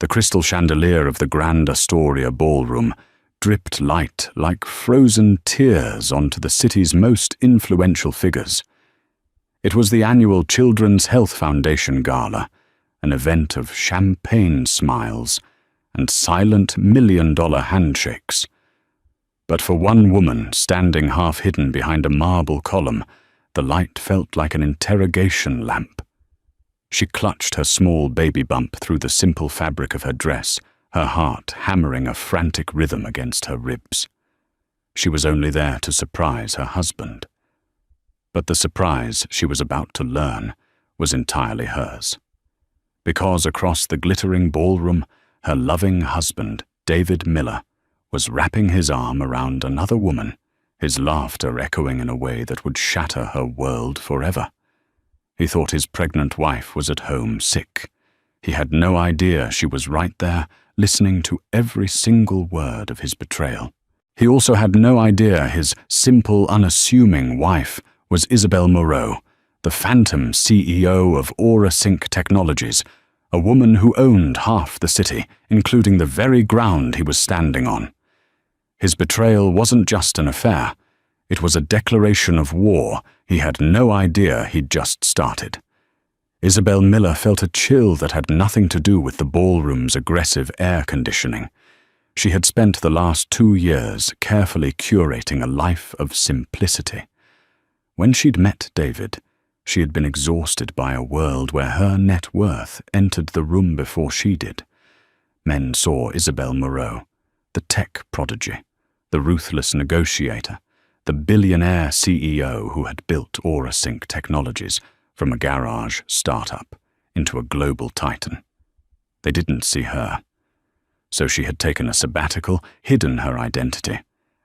The crystal chandelier of the Grand Astoria ballroom dripped light like frozen tears onto the city's most influential figures. It was the annual Children's Health Foundation Gala, an event of champagne smiles and silent million-dollar handshakes. But for one woman standing half-hidden behind a marble column, the light felt like an interrogation lamp. She clutched her small baby bump through the simple fabric of her dress, her heart hammering a frantic rhythm against her ribs. She was only there to surprise her husband. But the surprise she was about to learn was entirely hers. Because across the glittering ballroom, her loving husband, David Miller, was wrapping his arm around another woman, his laughter echoing in a way that would shatter her world forever. He thought his pregnant wife was at home sick. He had no idea she was right there, listening to every single word of his betrayal. He also had no idea his simple, unassuming wife was Isabel Moreau, the phantom CEO of AuraSync Technologies, a woman who owned half the city, including the very ground he was standing on. His betrayal wasn't just an affair. It was a declaration of war he had no idea he'd just started. Isabel Miller felt a chill that had nothing to do with the ballroom's aggressive air conditioning. She had spent the last 2 years carefully curating a life of simplicity. When she'd met David, she had been exhausted by a world where her net worth entered the room before she did. Men saw Isabel Moreau, the tech prodigy, the ruthless negotiator, the billionaire CEO who had built AuraSync Technologies from a garage startup into a global titan. They didn't see her. So she had taken a sabbatical, hidden her identity,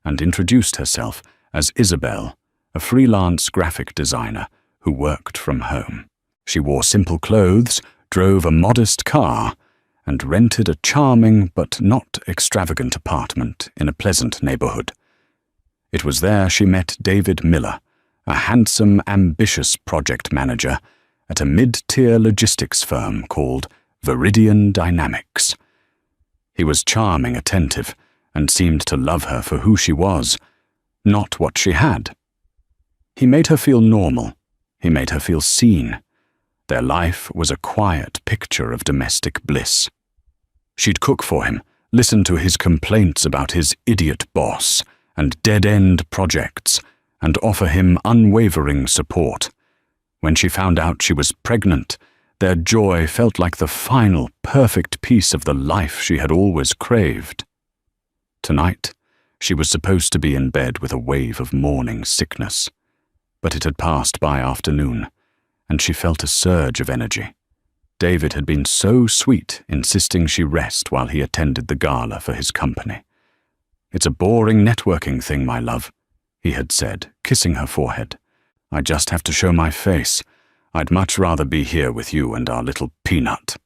and introduced herself as Isabel, a freelance graphic designer who worked from home. She wore simple clothes, drove a modest car, and rented a charming but not extravagant apartment in a pleasant neighborhood. It was there she met David Miller, a handsome, ambitious project manager at a mid-tier logistics firm called Viridian Dynamics. He was charming, attentive, and seemed to love her for who she was, not what she had. He made her feel normal. He made her feel seen. Their life was a quiet picture of domestic bliss. She'd cook for him, listen to his complaints about his idiot boss and dead-end projects, and offer him unwavering support. When she found out she was pregnant, their joy felt like the final, perfect piece of the life she had always craved. Tonight, she was supposed to be in bed with a wave of morning sickness, but it had passed by afternoon, and she felt a surge of energy. David had been so sweet, insisting she rest while he attended the gala for his company. "It's a boring networking thing, my love," he had said, kissing her forehead. "I just have to show my face. I'd much rather be here with you and our little peanut."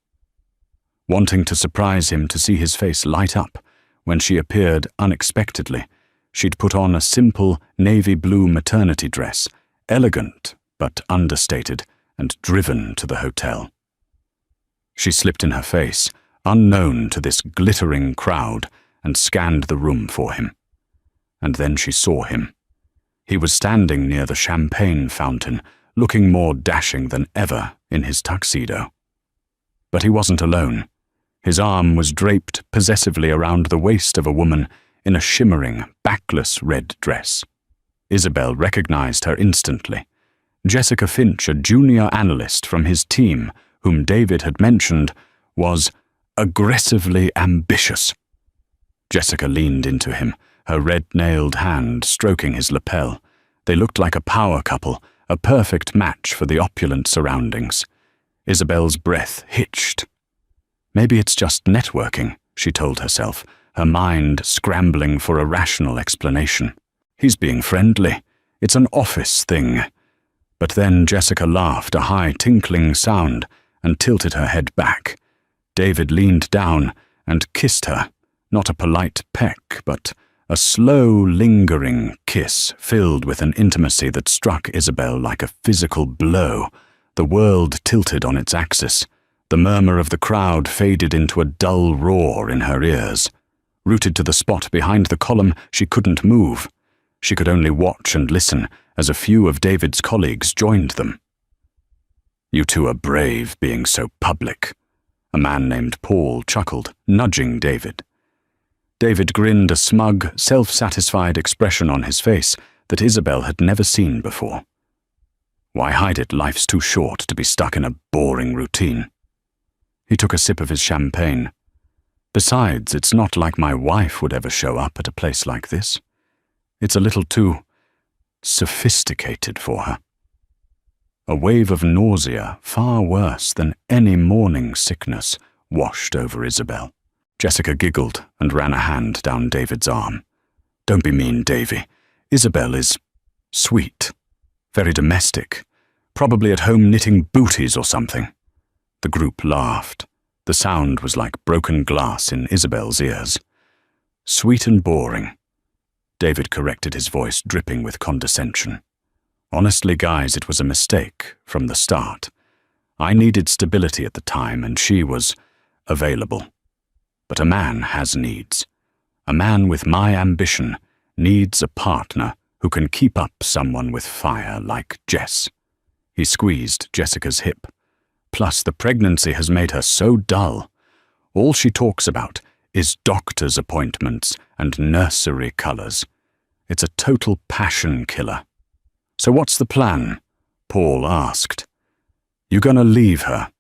Wanting to surprise him to see his face light up when she appeared unexpectedly, she'd put on a simple navy blue maternity dress, elegant but understated, and driven to the hotel. She slipped in her face, unknown to this glittering crowd, and scanned the room for him. And then she saw him. He was standing near the champagne fountain, looking more dashing than ever in his tuxedo. But he wasn't alone. His arm was draped possessively around the waist of a woman in a shimmering, backless red dress. Isabel recognized her instantly. Jessica Finch, a junior analyst from his team, whom David had mentioned, was aggressively ambitious. Jessica leaned into him, her red-nailed hand stroking his lapel. They looked like a power couple, a perfect match for the opulent surroundings. Isabel's breath hitched. Maybe it's just networking, she told herself, her mind scrambling for a rational explanation. He's being friendly. It's an office thing. But then Jessica laughed, a high tinkling sound, and tilted her head back. David leaned down and kissed her, not a polite peck, but a slow, lingering kiss filled with an intimacy that struck Isabel like a physical blow. The world tilted on its axis, The murmur of the crowd faded into a dull roar in her ears. Rooted to the spot behind the column, she couldn't move. She could only watch and listen as a few of David's colleagues joined them. "You two are brave being so public," a man named Paul chuckled, nudging David. David grinned, a smug, self-satisfied expression on his face that Isabel had never seen before. "Why hide it? Life's too short to be stuck in a boring routine." He took a sip of his champagne. "Besides, it's not like my wife would ever show up at a place like this. It's a little too sophisticated for her." A wave of nausea, far worse than any morning sickness, washed over Isabel. Jessica giggled and ran a hand down David's arm. "Don't be mean, Davy. Isabel is sweet, very domestic, probably at home knitting booties or something." The group laughed. The sound was like broken glass in Isabel's ears. "Sweet and boring." David corrected his voice, dripping with condescension. "Honestly, guys, it was a mistake from the start. I needed stability at the time, and she was available. But a man has needs. A man with my ambition needs a partner who can keep up someone with fire like Jess." He squeezed Jessica's hip. "Plus, the pregnancy has made her so dull. All she talks about is doctor's appointments and nursery colours. It's a total passion killer." "So what's the plan?" Paul asked. "You gonna leave her?"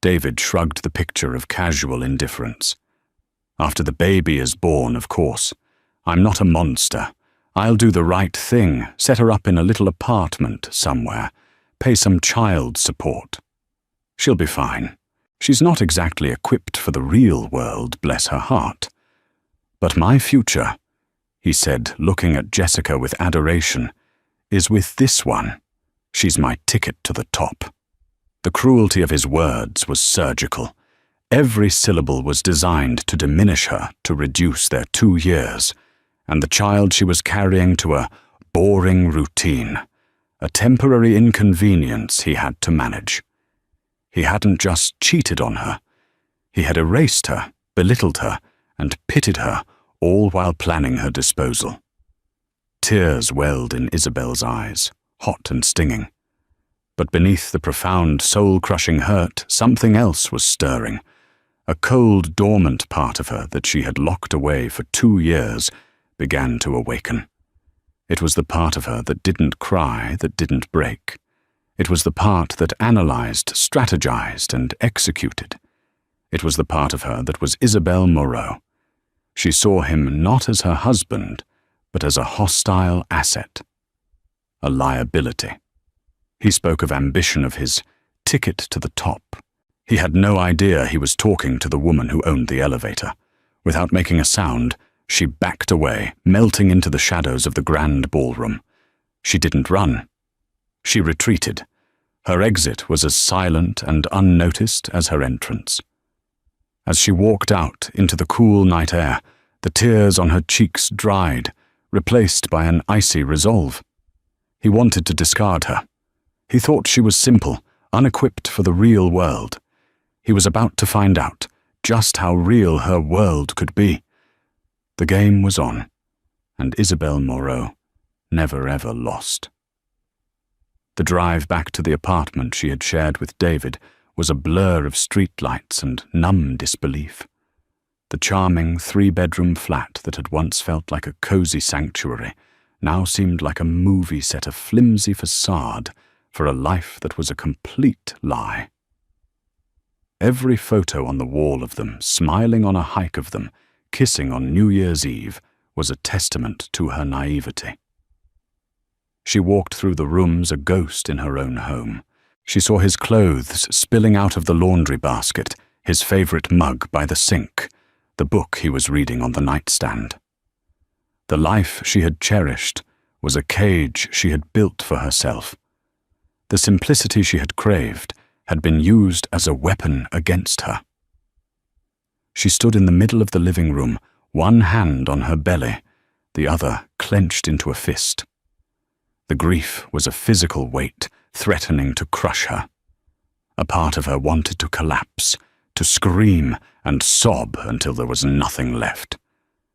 David shrugged the picture of casual indifference. "After the baby is born, of course. I'm not a monster. I'll do the right thing, set her up in a little apartment somewhere, pay some child support. She'll be fine. She's not exactly equipped for the real world, bless her heart. But my future," he said, looking at Jessica with adoration, "is with this one. She's my ticket to the top." The cruelty of his words was surgical. Every syllable was designed to diminish her, to reduce their 2 years, and the child she was carrying to a boring routine, a temporary inconvenience he had to manage. He hadn't just cheated on her. He had erased her, belittled her, and pitted her, all while planning her disposal. Tears welled in Isabel's eyes, hot and stinging. But beneath the profound, soul-crushing hurt, something else was stirring. A cold, dormant part of her that she had locked away for 2 years began to awaken. It was the part of her that didn't cry, that didn't break. It was the part that analyzed, strategized, and executed. It was the part of her that was Isabel Moreau. She saw him not as her husband, but as a hostile asset, a liability. He spoke of ambition, of his ticket to the top. He had no idea he was talking to the woman who owned the elevator. Without making a sound, she backed away, melting into the shadows of the grand ballroom. She didn't run. She retreated. Her exit was as silent and unnoticed as her entrance. As she walked out into the cool night air, the tears on her cheeks dried, replaced by an icy resolve. He wanted to discard her. He thought she was simple, unequipped for the real world. He was about to find out just how real her world could be. The game was on, and Isabel Moreau never ever lost. The drive back to the apartment she had shared with David was a blur of streetlights and numb disbelief. The charming 3-bedroom flat that had once felt like a cozy sanctuary now seemed like a movie set, a flimsy facade for a life that was a complete lie. Every photo on the wall of them, smiling on a hike of them, kissing on New Year's Eve, was a testament to her naivety. She walked through the rooms a ghost in her own home. She saw his clothes spilling out of the laundry basket, his favorite mug by the sink, the book he was reading on the nightstand. The life she had cherished was a cage she had built for herself. The simplicity she had craved had been used as a weapon against her. She stood in the middle of the living room, one hand on her belly, the other clenched into a fist. The grief was a physical weight threatening to crush her. A part of her wanted to collapse, to scream and sob until there was nothing left.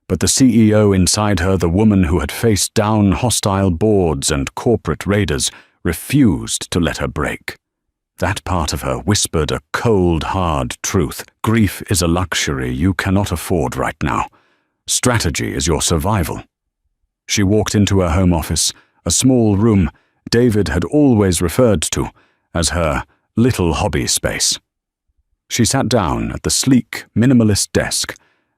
But the CEO inside her, the woman who had faced down hostile boards and corporate raiders, refused to let her break. That part of her whispered a cold, hard truth. Grief is a luxury you cannot afford right now. Strategy is your survival. She walked into her home office, a small room David had always referred to as her little hobby space. She sat down at the sleek, minimalist desk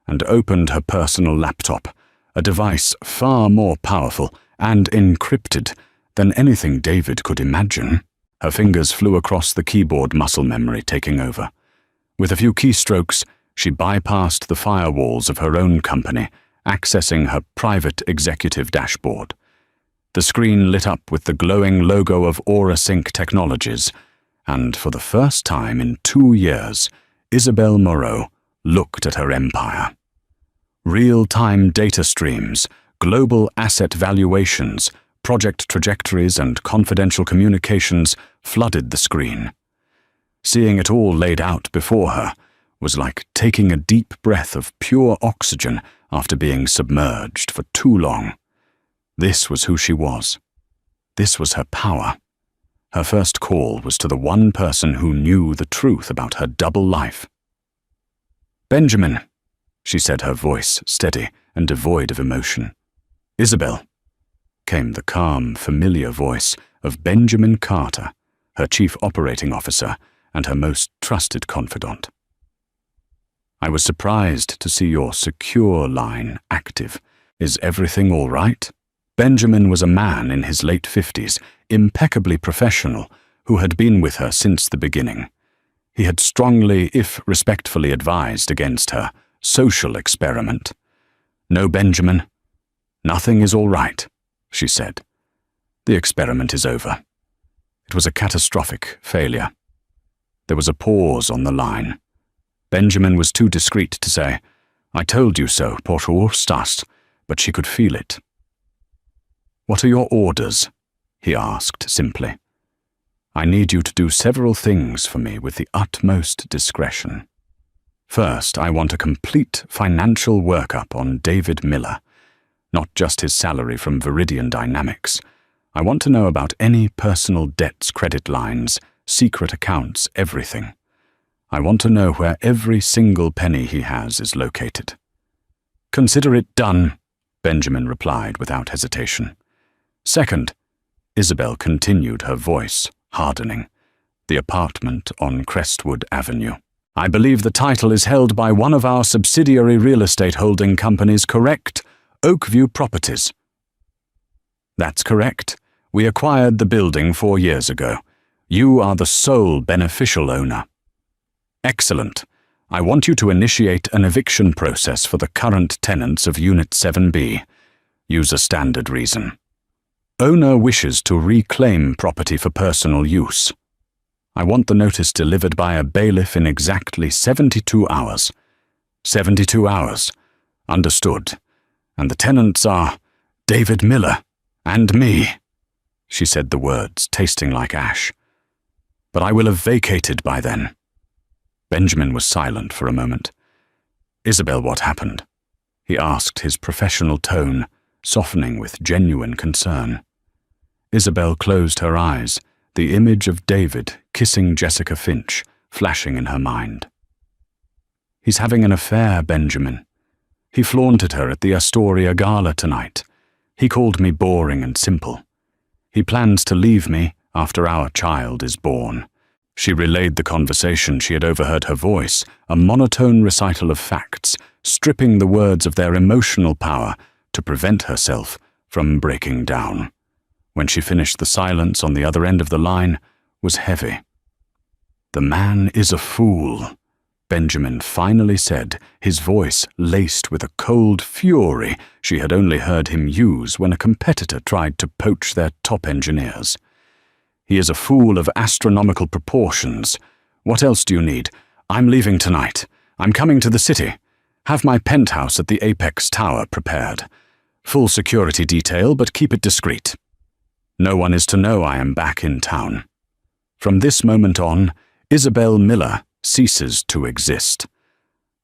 and opened her personal laptop, a device far more powerful and encrypted than anything David could imagine. Her fingers flew across the keyboard, muscle memory taking over. With a few keystrokes, she bypassed the firewalls of her own company, accessing her private executive dashboard. The screen lit up with the glowing logo of AuraSync Technologies, and for the first time in 2 years, Isabel Moreau looked at her empire. Real-time data streams, global asset valuations, project trajectories, and confidential communications flooded the screen. Seeing it all laid out before her was like taking a deep breath of pure oxygen after being submerged for too long. This was who she was. This was her power. Her first call was to the one person who knew the truth about her double life. "Benjamin," she said, her voice steady and devoid of emotion. "Isabel," came the calm, familiar voice of Benjamin Carter, her chief operating officer and her most trusted confidant. "I was surprised to see your secure line active. Is everything all right?" Benjamin was a man in his late 50s, impeccably professional, who had been with her since the beginning. He had strongly, if respectfully, advised against her social experiment. "No, Benjamin, nothing is all right," she said. "The experiment is over. It was a catastrophic failure." There was a pause on the line. Benjamin was too discreet to say, "I told you so, por stás," but she could feel it. "What are your orders?" he asked simply. "I need you to do several things for me with the utmost discretion. First, I want a complete financial workup on David Miller, not just his salary from Viridian Dynamics. I want to know about any personal debts, credit lines, secret accounts, everything. I want to know where every single penny he has is located." "Consider it done," Benjamin replied without hesitation. "Second," Isabel continued, her voice hardening, "the apartment on Crestwood Avenue. I believe the title is held by one of our subsidiary real estate holding companies, correct? Oakview Properties." "That's correct. We acquired the building 4 years ago. You are the sole beneficial owner." "Excellent. I want you to initiate an eviction process for the current tenants of Unit 7B. Use a standard reason. Owner wishes to reclaim property for personal use. I want the notice delivered by a bailiff in exactly 72 hours. 72 hours. Understood. And the tenants are David Miller and me." She said the words, tasting like ash. "But I will have vacated by then." Benjamin was silent for a moment. "Isabel, what happened?" he asked, his professional tone softening with genuine concern. Isabel closed her eyes, the image of David kissing Jessica Finch flashing in her mind. "He's having an affair, Benjamin. He flaunted her at the Astoria Gala tonight. He called me boring and simple. He plans to leave me after our child is born." She relayed the conversation. She had overheard her voice, a monotone recital of facts, stripping the words of their emotional power to prevent herself from breaking down. When she finished, the silence on the other end of the line was heavy. "The man is a fool," Benjamin finally said, his voice laced with a cold fury she had only heard him use when a competitor tried to poach their top engineers. "He is a fool of astronomical proportions. What else do you need? I'm leaving tonight. I'm coming to the city. Have my penthouse at the Apex Tower prepared. Full security detail, but keep it discreet. No one is to know I am back in town. From this moment on, Isabel Miller ceases to exist.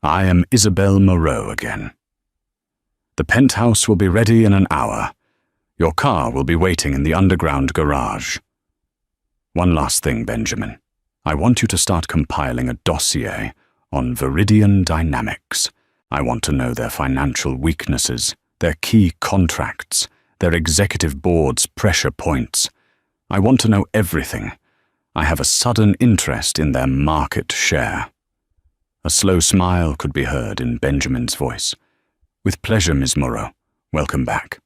I am Isabel Moreau again. The penthouse will be ready in an hour. Your car will be waiting in the underground garage. One last thing, Benjamin. I want you to start compiling a dossier on Viridian Dynamics. I want to know their financial weaknesses, their key contracts, their executive board's pressure points. I want to know everything. I have a sudden interest in their market share. A slow smile could be heard in Benjamin's voice. With pleasure, Miss Moreau. Welcome back.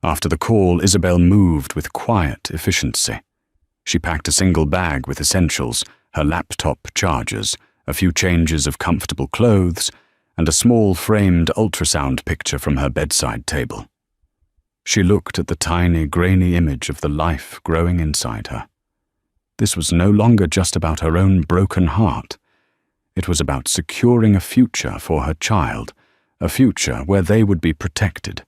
After the call, Isabel moved with quiet efficiency. She packed a single bag with essentials, her laptop chargers, a few changes of comfortable clothes, and a small framed ultrasound picture from her bedside table. She looked at the tiny, grainy image of the life growing inside her. This was no longer just about her own broken heart. It was about securing a future for her child, a future where they would be protected,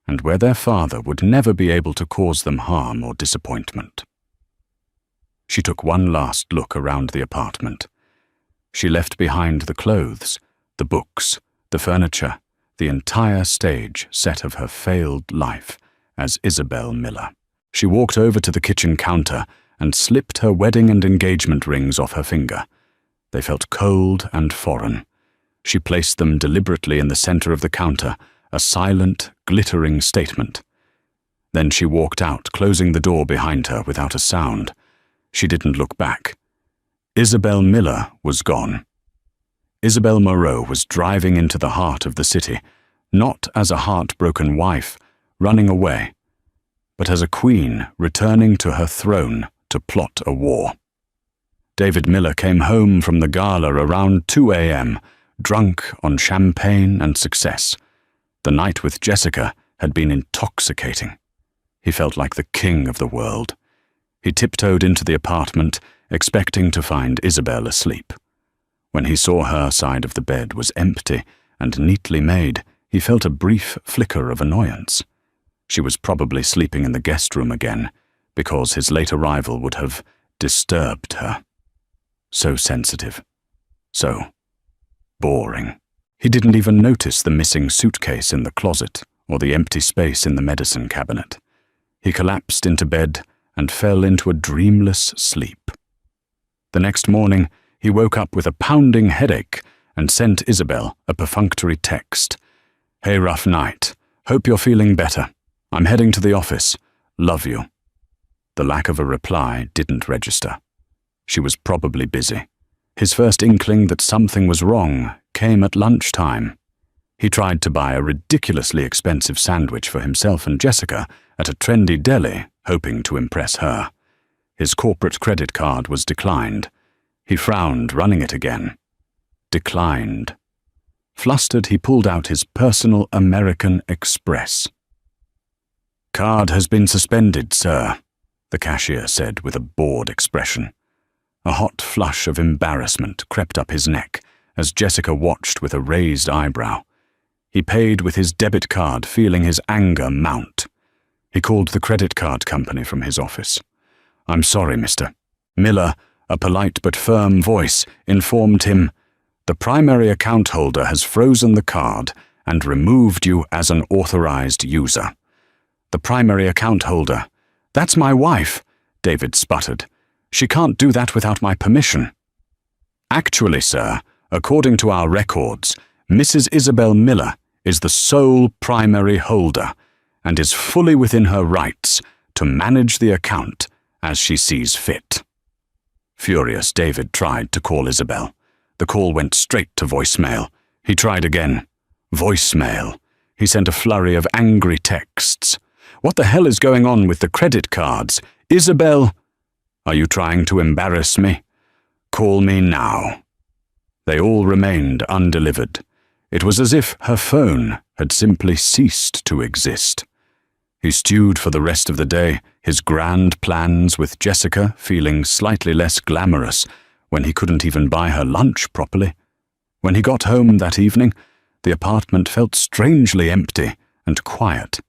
and where their father would never be able to cause them harm or disappointment. She took one last look around the apartment. She left behind the clothes, the books, the furniture, the entire stage set of her failed life as Isabel Miller. She walked over to the kitchen counter and slipped her wedding and engagement rings off her finger. They felt cold and foreign. She placed them deliberately in the center of the counter, a silent, glittering statement. Then she walked out, closing the door behind her without a sound. She didn't look back. Isabel Miller was gone. Isabel Moreau was driving into the heart of the city, not as a heartbroken wife running away, but as a queen returning to her throne to plot a war. David Miller came home from the gala around 2 a.m., drunk on champagne and success. The night with Jessica had been intoxicating. He felt like the king of the world. He tiptoed into the apartment, expecting to find Isabel asleep. When he saw her side of the bed was empty and neatly made, he felt a brief flicker of annoyance. She was probably sleeping in the guest room again, because his late arrival would have disturbed her. So sensitive. So boring. He didn't even notice the missing suitcase in the closet or the empty space in the medicine cabinet. He collapsed into bed and fell into a dreamless sleep. The next morning, he woke up with a pounding headache and sent Isabel a perfunctory text. "Hey, rough night. Hope you're feeling better. I'm heading to the office. Love you." The lack of a reply didn't register. She was probably busy. His first inkling that something was wrong came at lunchtime. He tried to buy a ridiculously expensive sandwich for himself and Jessica at a trendy deli, hoping to impress her. His corporate credit card was declined. He frowned, running it again. Declined. Flustered, he pulled out his personal American Express. "Card has been suspended, sir," the cashier said with a bored expression. A hot flush of embarrassment crept up his neck as Jessica watched with a raised eyebrow. He paid with his debit card, feeling his anger mount. He called the credit card company from his office. "I'm sorry, Mr. Miller," a polite but firm voice informed him, "the primary account holder has frozen the card and removed you as an authorized user." "The primary account holder? That's my wife," David sputtered. "She can't do that without my permission." "Actually, sir, according to our records, Mrs. Isabel Miller is the sole primary holder and is fully within her rights to manage the account as she sees fit." Furious, David tried to call Isabel. The call went straight to voicemail. He tried again. Voicemail. He sent a flurry of angry texts. "What the hell is going on with the credit cards? Isabel, are you trying to embarrass me? Call me now." They all remained undelivered. It was as if her phone had simply ceased to exist. He stewed for the rest of the day, his grand plans with Jessica feeling slightly less glamorous when he couldn't even buy her lunch properly. When he got home that evening, the apartment felt strangely empty and quiet.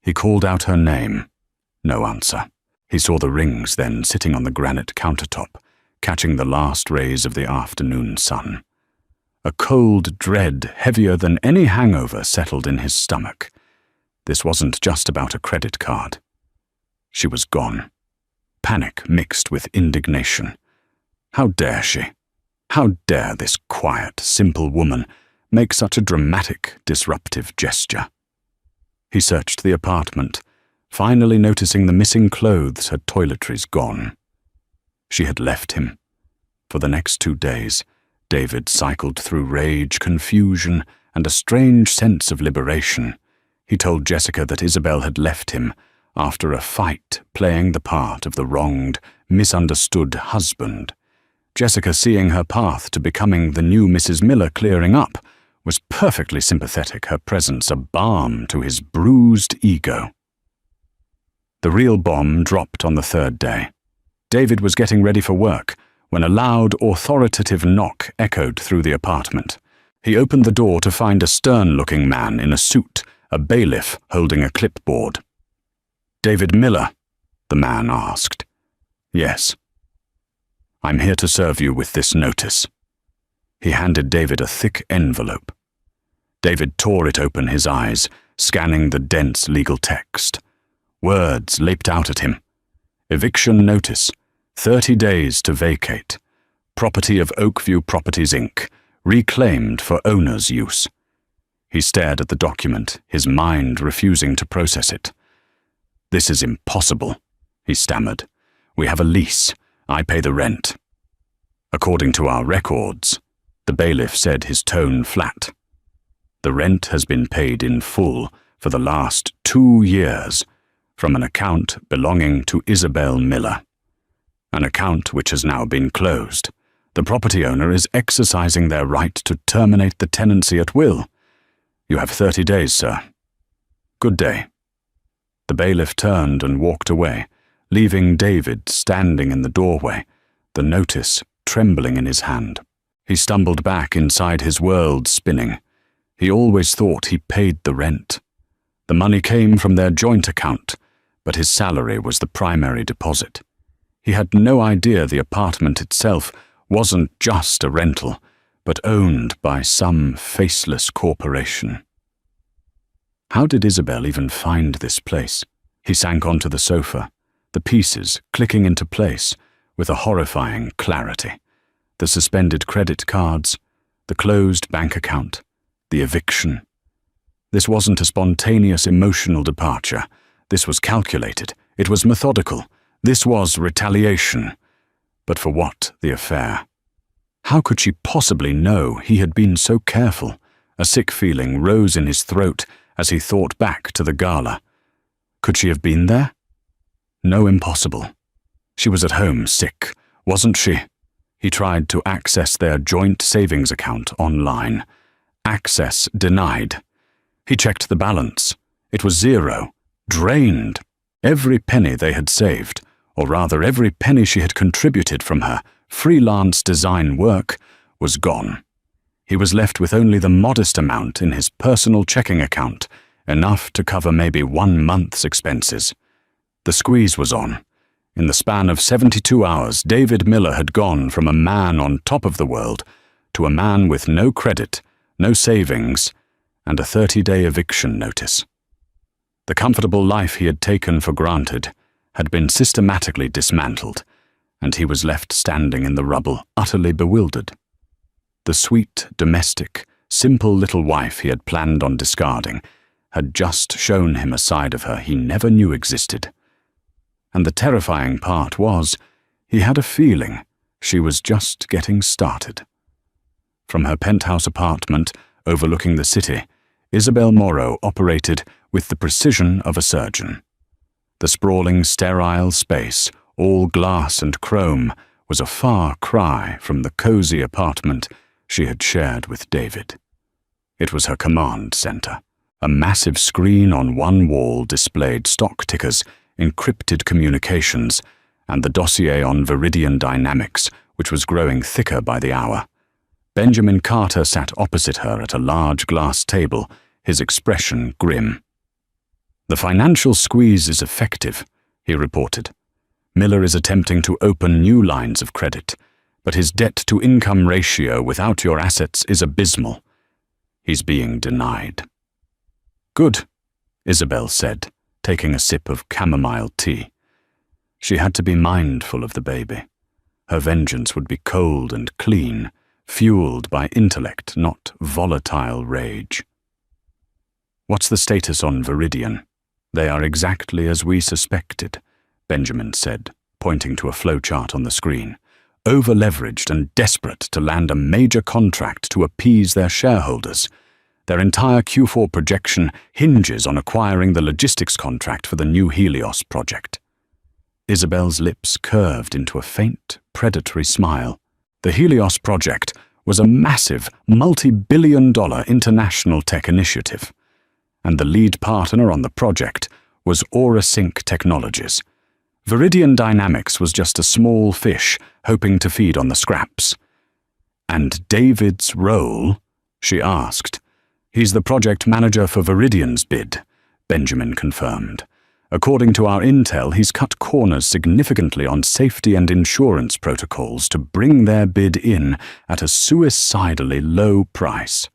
He called out her name. No answer. He saw the rings then sitting on the granite countertop, catching the last rays of the afternoon sun. A cold dread heavier than any hangover settled in his stomach. This wasn't just about a credit card. She was gone. Panic mixed with indignation. How dare she? How dare this quiet, simple woman make such a dramatic, disruptive gesture? He searched the apartment, finally noticing the missing clothes had toiletries gone. She had left him. For the next 2 days, David cycled through rage, confusion, and a strange sense of liberation. He told Jessica that Isabel had left him after a fight playing the part of the wronged, misunderstood husband. Jessica, seeing her path to becoming the new Mrs. Miller clearing up, was perfectly sympathetic, her presence a balm to his bruised ego. The real bomb dropped on the 3rd day. David was getting ready for work when a loud, authoritative knock echoed through the apartment. He opened the door to find a stern-looking man in a suit, a bailiff holding a clipboard. "David Miller?" the man asked. "Yes." "I'm here to serve you with this notice." He handed David a thick envelope. David tore it open, his eyes scanning the dense legal text. Words leaped out at him. Eviction notice, 30 days to vacate. Property of Oakview Properties, Inc., reclaimed for owner's use. He stared at the document, his mind refusing to process it. "This is impossible," he stammered. "We have a lease. I pay the rent." "According to our records," the bailiff said, his tone flat. "The rent has been paid in full for the last 2 years from an account belonging to Isabel Miller. An account which has now been closed. The property owner is exercising their right to terminate the tenancy at will. You have 30 days, sir. Good day." The bailiff turned and walked away, leaving David standing in the doorway, the notice trembling in his hand. He stumbled back inside his world spinning. He always thought he paid the rent. The money came from their joint account, but his salary was the primary deposit. He had no idea the apartment itself wasn't just a rental, but owned by some faceless corporation. How did Isabel even find this place? He sank onto the sofa, the pieces clicking into place with a horrifying clarity. The suspended credit cards, the closed bank account, the eviction. This wasn't a spontaneous emotional departure. This was calculated. It was methodical. This was retaliation. But for what, the affair? How could she possibly know he had been so careful? A sick feeling rose in his throat as he thought back to the gala. Could she have been there? No, impossible. She was at home sick, wasn't she? He tried to access their joint savings account online. Access denied. He checked the balance. It was 0. Drained. Every penny they had saved, or rather every penny she had contributed from her freelance design work, was gone. He was left with only the modest amount in his personal checking account, enough to cover maybe 1 month's expenses. The squeeze was on. In the span of 72 hours, David Miller had gone from a man on top of the world to a man with no credit, no savings, and a 30-day eviction notice. The comfortable life he had taken for granted had been systematically dismantled, and he was left standing in the rubble, utterly bewildered. The sweet, domestic, simple little wife he had planned on discarding had just shown him a side of her he never knew existed. And the terrifying part was, he had a feeling she was just getting started. From her penthouse apartment overlooking the city, Isabel Morrow operated with the precision of a surgeon. The sprawling, sterile space, all glass and chrome, was a far cry from the cozy apartment she had shared with David. It was her command center. A massive screen on one wall displayed stock tickers, encrypted communications, and the dossier on Viridian Dynamics, which was growing thicker by the hour. Benjamin Carter sat opposite her at a large glass table, his expression grim. "The financial squeeze is effective," he reported. "Miller is attempting to open new lines of credit. but his debt-to-income ratio without your assets is abysmal. He's being denied." "Good," Isabel said, taking a sip of chamomile tea. She had to be mindful of the baby. Her vengeance would be cold and clean, fueled by intellect, not volatile rage. "What's the status on Viridian?" "They are exactly as we suspected," Benjamin said, pointing to a flowchart on the screen. "Over-leveraged and desperate to land a major contract to appease their shareholders. Their entire Q4 projection hinges on acquiring the logistics contract for the new Helios project." Isabel's lips curved into a faint, predatory smile. The Helios project was a massive, multi-billion-dollar international tech initiative, and the lead partner on the project was AuraSync Technologies. Viridian Dynamics was just a small fish hoping to feed on the scraps. "And David's role?" she asked. "He's the project manager for Viridian's bid," Benjamin confirmed. "According to our intel, he's cut corners significantly on safety and insurance protocols to bring their bid in at a suicidally low price.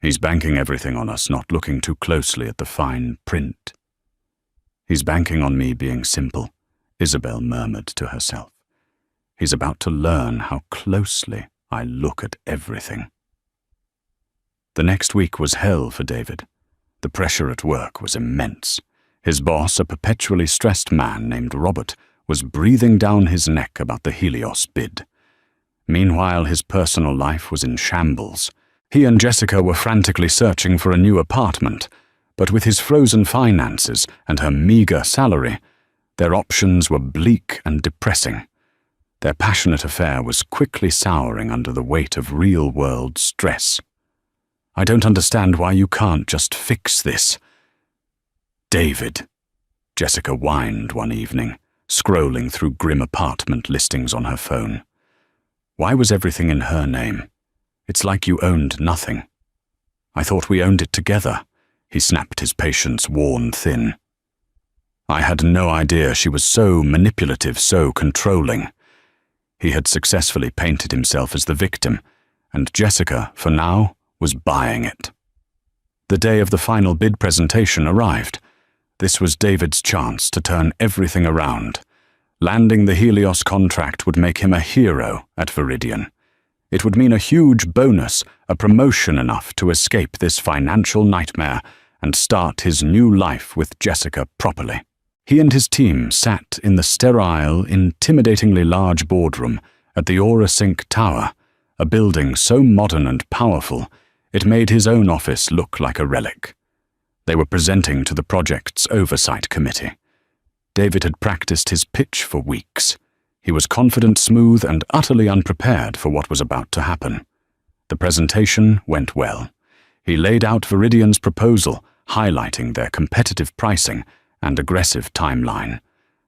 He's banking everything on us not looking too closely at the fine print." "He's banking on me being simple," Isabel murmured to herself. "He's about to learn how closely I look at everything." The next week was hell for David. The pressure at work was immense. His boss, a perpetually stressed man named Robert, was breathing down his neck about the Helios bid. Meanwhile, his personal life was in shambles. He and Jessica were frantically searching for a new apartment, but with his frozen finances and her meager salary, their options were bleak and depressing. Their passionate affair was quickly souring under the weight of real-world stress. "I don't understand why you can't just fix this." "David," Jessica whined one evening, scrolling through grim apartment listings on her phone. "Why was everything in her name? It's like you owned nothing." "I thought we owned it together," he snapped, his patience worn thin. "I had no idea she was so manipulative, so controlling." He had successfully painted himself as the victim, and Jessica, for now, was buying it. The day of the final bid presentation arrived. This was David's chance to turn everything around. Landing the Helios contract would make him a hero at Viridian. It would mean a huge bonus, a promotion enough to escape this financial nightmare and start his new life with Jessica properly. He and his team sat in the sterile, intimidatingly large boardroom at the AuraSync Tower, a building so modern and powerful it made his own office look like a relic. They were presenting to the project's oversight committee. David had practiced his pitch for weeks. He was confident, smooth, and utterly unprepared for what was about to happen. The presentation went well. He laid out Viridian's proposal, highlighting their competitive pricing and aggressive timeline.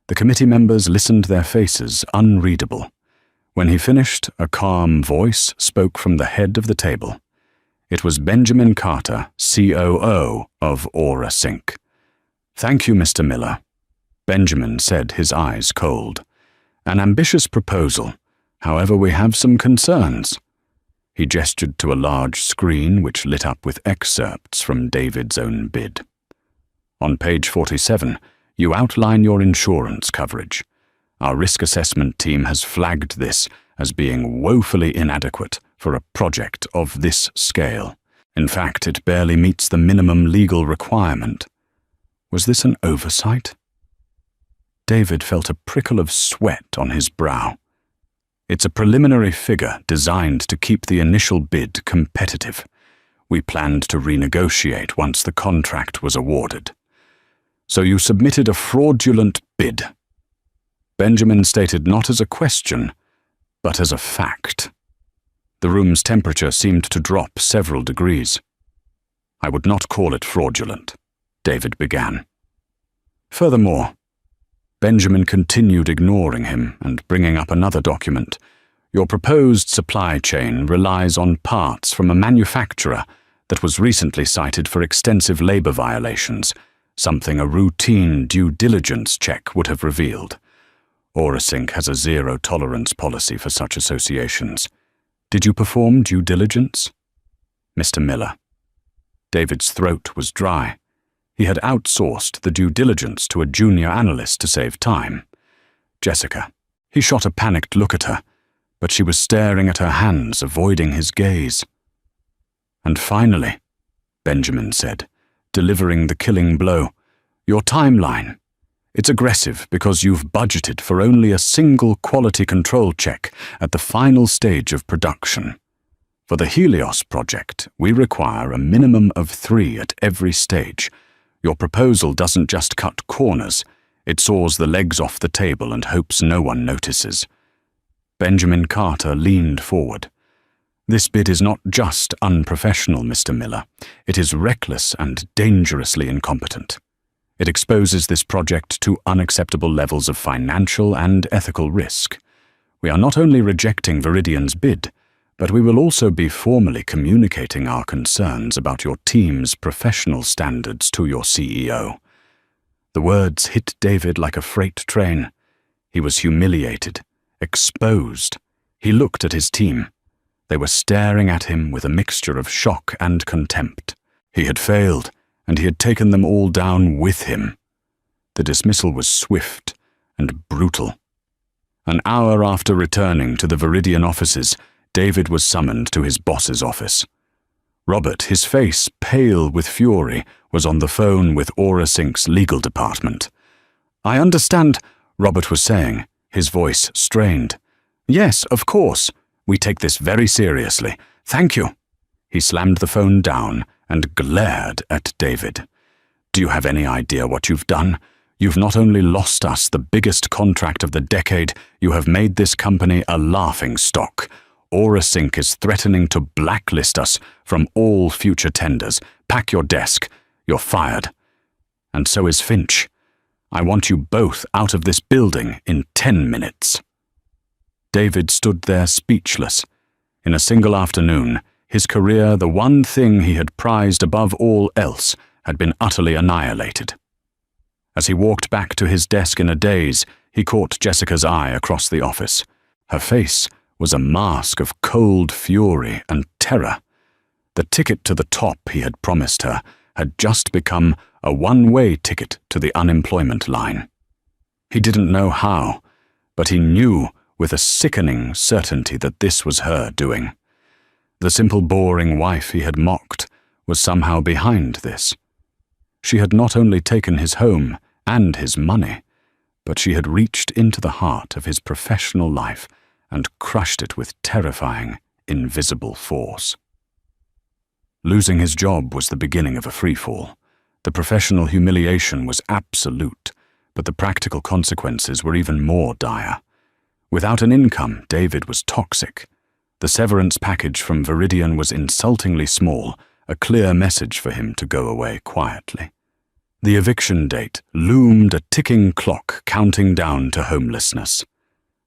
The committee members listened, their faces unreadable. When he finished, a calm voice spoke from the head of the table. It was Benjamin Carter, COO of AuraSync. "Thank you, Mr. Miller," Benjamin said, his eyes cold. "An ambitious proposal. However, we have some concerns." He gestured to a large screen which lit up with excerpts from David's own bid. "On page 47, you outline your insurance coverage. Our risk assessment team has flagged this as being woefully inadequate for a project of this scale. In fact, it barely meets the minimum legal requirement." Was this an oversight? David felt a prickle of sweat on his brow. "It's a preliminary figure designed to keep the initial bid competitive. We planned to renegotiate once the contract was awarded." "So you submitted a fraudulent bid?" Benjamin stated not as a question, but as a fact. The room's temperature seemed to drop several degrees. "I would not call it fraudulent," David began. "Furthermore," Benjamin continued, ignoring him and bringing up another document, "your proposed supply chain relies on parts from a manufacturer that was recently cited for extensive labor violations, something a routine due diligence check would have revealed. Orasync has a zero-tolerance policy for such associations. Did you perform due diligence? Mr. Miller. David's throat was dry. He had outsourced the due diligence to a junior analyst to save time. Jessica. He shot a panicked look at her, but she was staring at her hands, avoiding his gaze. And finally, Benjamin said, delivering the killing blow, your timeline. It's aggressive because you've budgeted for only a single quality control check at the final stage of production. For the Helios project, we require a minimum of 3 at every stage. Your proposal doesn't just cut corners, it saws the legs off the table and hopes no one notices. Benjamin Carter leaned forward. This bid is not just unprofessional, Mr. Miller. It is reckless and dangerously incompetent. It exposes this project to unacceptable levels of financial and ethical risk. We are not only rejecting Viridian's bid, but we will also be formally communicating our concerns about your team's professional standards to your CEO. The words hit David like a freight train. He was humiliated, exposed. He looked at his team. They were staring at him with a mixture of shock and contempt. He had failed, and he had taken them all down with him. The dismissal was swift and brutal. An hour after returning to the Viridian offices, David was summoned to his boss's office. Robert, his face pale with fury, was on the phone with Orasync's legal department. I understand, Robert was saying, his voice strained. Yes, of course. We take this very seriously. Thank you. He slammed the phone down and glared at David. Do you have any idea what you've done? You've not only lost us the biggest contract of the decade, you have made this company a laughingstock. Orasync is threatening to blacklist us from all future tenders. Pack your desk. You're fired. And so is Finch. I want you both out of this building in 10 minutes. David stood there speechless. In a single afternoon, his career, the one thing he had prized above all else, had been utterly annihilated. As he walked back to his desk in a daze, he caught Jessica's eye across the office. Her face was a mask of cold fury and terror. The ticket to the top he had promised her had just become a one-way ticket to the unemployment line. He didn't know how, but he knew with a sickening certainty that this was her doing. The simple, boring wife he had mocked was somehow behind this. She had not only taken his home and his money, but she had reached into the heart of his professional life and crushed it with terrifying, invisible force. Losing his job was the beginning of a freefall. The professional humiliation was absolute, but the practical consequences were even more dire. Without an income, David was toxic. The severance package from Viridian was insultingly small, a clear message for him to go away quietly. The eviction date loomed, a ticking clock counting down to homelessness.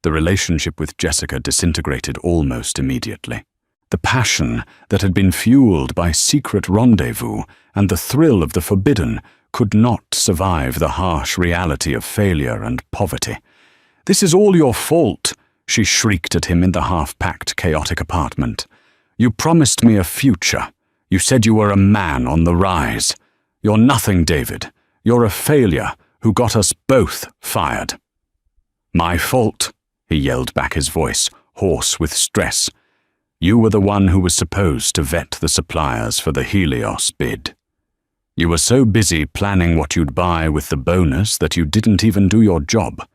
The relationship with Jessica disintegrated almost immediately. The passion that had been fueled by secret rendezvous and the thrill of the forbidden could not survive the harsh reality of failure and poverty. "This is all your fault," she shrieked at him in the half-packed, chaotic apartment. "You promised me a future. You said you were a man on the rise. You're nothing, David. You're a failure who got us both fired." "My fault," he yelled back, his voice hoarse with stress. "You were the one who was supposed to vet the suppliers for the Helios bid. You were so busy planning what you'd buy with the bonus that you didn't even do your job."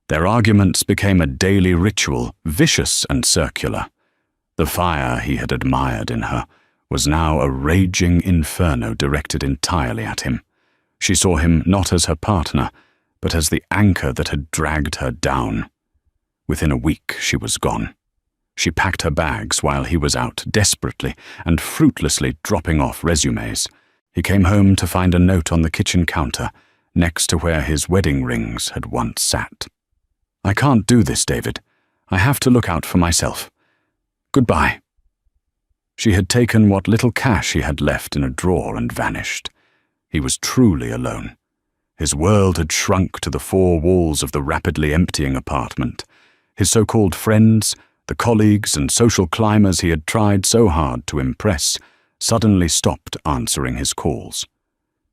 Their arguments became a daily ritual, vicious and circular. The fire he had admired in her was now a raging inferno directed entirely at him. She saw him not as her partner, but as the anchor that had dragged her down. Within a week, she was gone. She packed her bags while he was out, desperately and fruitlessly dropping off resumes. He came home to find a note on the kitchen counter, next to where his wedding rings had once sat. "I can't do this, David. I have to look out for myself. Goodbye." She had taken what little cash he had left in a drawer and vanished. He was truly alone. His world had shrunk to the four walls of the rapidly emptying apartment. His so-called friends, the colleagues and social climbers he had tried so hard to impress, suddenly stopped answering his calls.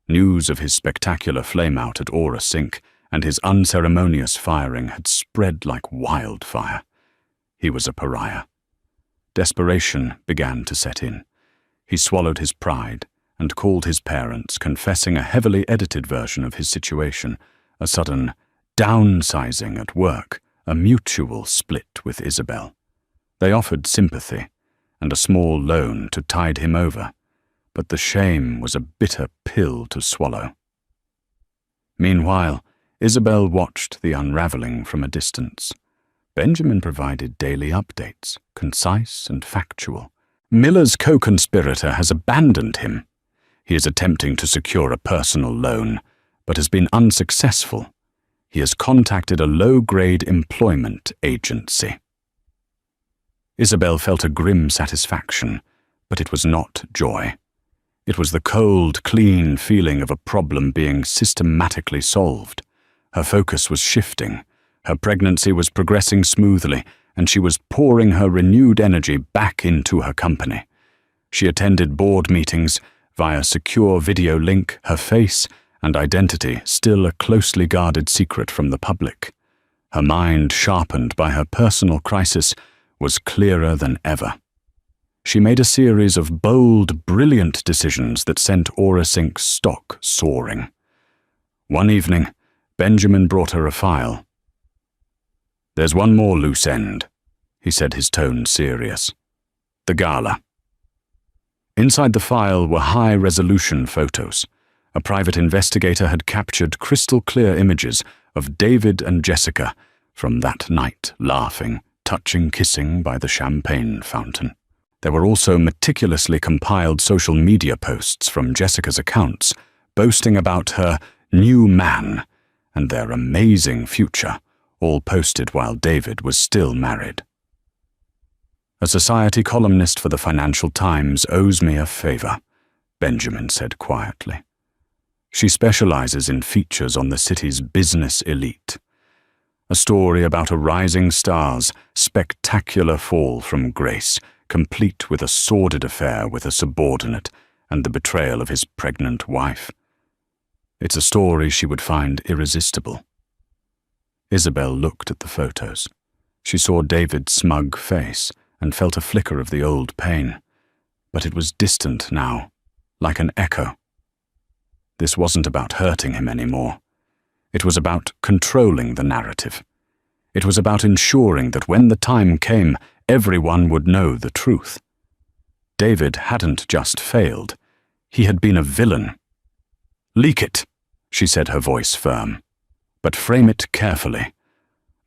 News of his spectacular flame-out at Aura Sink and his unceremonious firing had spread like wildfire. He was a pariah. Desperation began to set in. He swallowed his pride and called his parents, confessing a heavily edited version of his situation, a sudden downsizing at work, a mutual split with Isabel. They offered sympathy and a small loan to tide him over, but the shame was a bitter pill to swallow. Meanwhile, Isabel watched the unraveling from a distance. Benjamin provided daily updates, concise and factual. Miller's co-conspirator has abandoned him. He is attempting to secure a personal loan, but has been unsuccessful. He has contacted a low-grade employment agency. Isabel felt a grim satisfaction, but it was not joy. It was the cold, clean feeling of a problem being systematically solved. Her focus was shifting. Her pregnancy was progressing smoothly, and she was pouring her renewed energy back into her company. She attended board meetings via secure video link, her face and identity still a closely guarded secret from the public. Her mind, sharpened by her personal crisis, was clearer than ever. She made a series of bold, brilliant decisions that sent Aura Sink's stock soaring. One evening, Benjamin brought her a file. "There's one more loose end," he said, his tone serious. "The gala." Inside the file were high-resolution photos. A private investigator had captured crystal-clear images of David and Jessica from that night, laughing, touching, kissing by the champagne fountain. There were also meticulously compiled social media posts from Jessica's accounts, boasting about her new man and their amazing future, all posted while David was still married. "A society columnist for the Financial Times owes me a favor," Benjamin said quietly. "She specializes in features on the city's business elite. A story about a rising star's spectacular fall from grace, complete with a sordid affair with a subordinate and the betrayal of his pregnant wife. It's a story she would find irresistible." Isabel looked at the photos. She saw David's smug face and felt a flicker of the old pain, but it was distant now, like an echo. This wasn't about hurting him anymore. It was about controlling the narrative. It was about ensuring that when the time came, everyone would know the truth. David hadn't just failed. He had been a villain. "Leak it," she said, her voice firm. "But frame it carefully.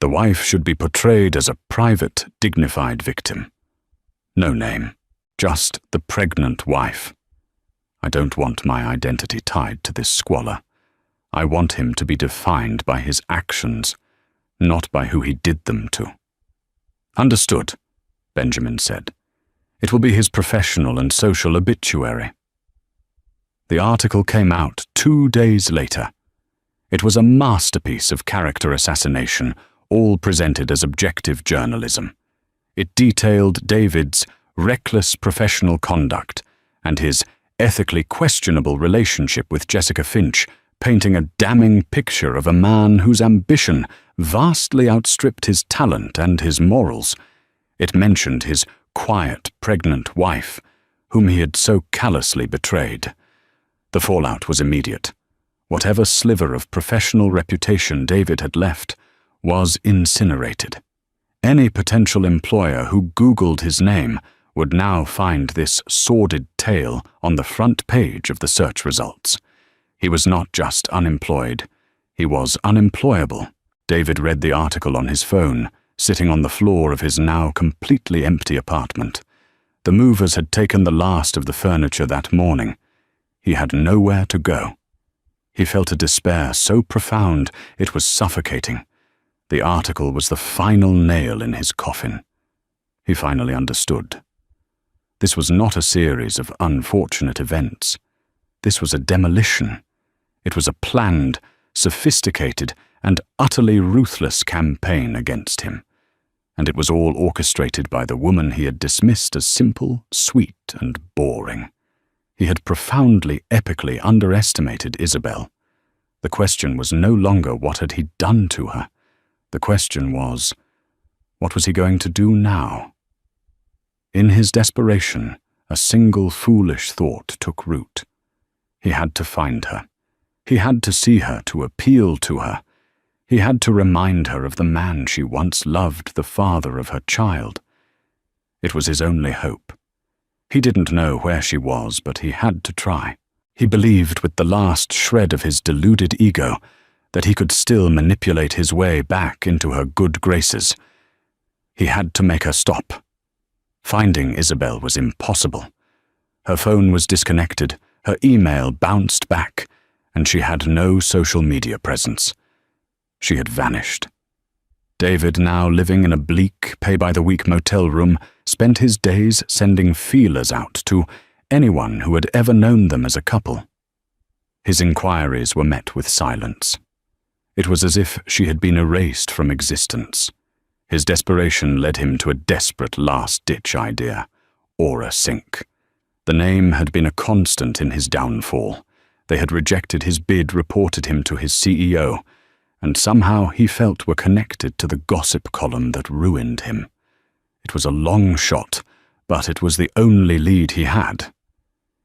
The wife should be portrayed as a private, dignified victim. No name, just the pregnant wife. I don't want my identity tied to this squalor. I want him to be defined by his actions, not by who he did them to." "Understood," Benjamin said. "It will be his professional and social obituary." The article came out 2 days later. It was a masterpiece of character assassination, all presented as objective journalism. It detailed David's reckless professional conduct and his ethically questionable relationship with Jessica Finch, painting a damning picture of a man whose ambition vastly outstripped his talent and his morals. It mentioned his quiet, pregnant wife, whom he had so callously betrayed. The fallout was immediate. Whatever sliver of professional reputation David had left was incinerated. Any potential employer who Googled his name would now find this sordid tale on the front page of the search results. He was not just unemployed, he was unemployable. David read the article on his phone, sitting on the floor of his now completely empty apartment. The movers had taken the last of the furniture that morning. He had nowhere to go. He felt a despair so profound it was suffocating. The article was the final nail in his coffin. He finally understood. This was not a series of unfortunate events. This was a demolition. It was a planned, sophisticated, and utterly ruthless campaign against him. And it was all orchestrated by the woman he had dismissed as simple, sweet, and boring. He had profoundly, epically underestimated Isabel. The question was no longer what had he done to her. The question was, what was he going to do now? In his desperation, a single foolish thought took root. He had to find her. He had to see her, to appeal to her. He had to remind her of the man she once loved, the father of her child. It was his only hope. He didn't know where she was, but he had to try. He believed with the last shred of his deluded ego that he could still manipulate his way back into her good graces. He had to make her stop. Finding Isabel was impossible. Her phone was disconnected, her email bounced back, and she had no social media presence. She had vanished. David, now living in a bleak, pay-by-the-week motel room, spent his days sending feelers out to anyone who had ever known them as a couple. His inquiries were met with silence. It was as if she had been erased from existence. His desperation led him to a desperate last-ditch idea: Aura Sync. The name had been a constant in his downfall. They had rejected his bid, reported him to his CEO, and somehow he felt were connected to the gossip column that ruined him. It was a long shot, but it was the only lead he had.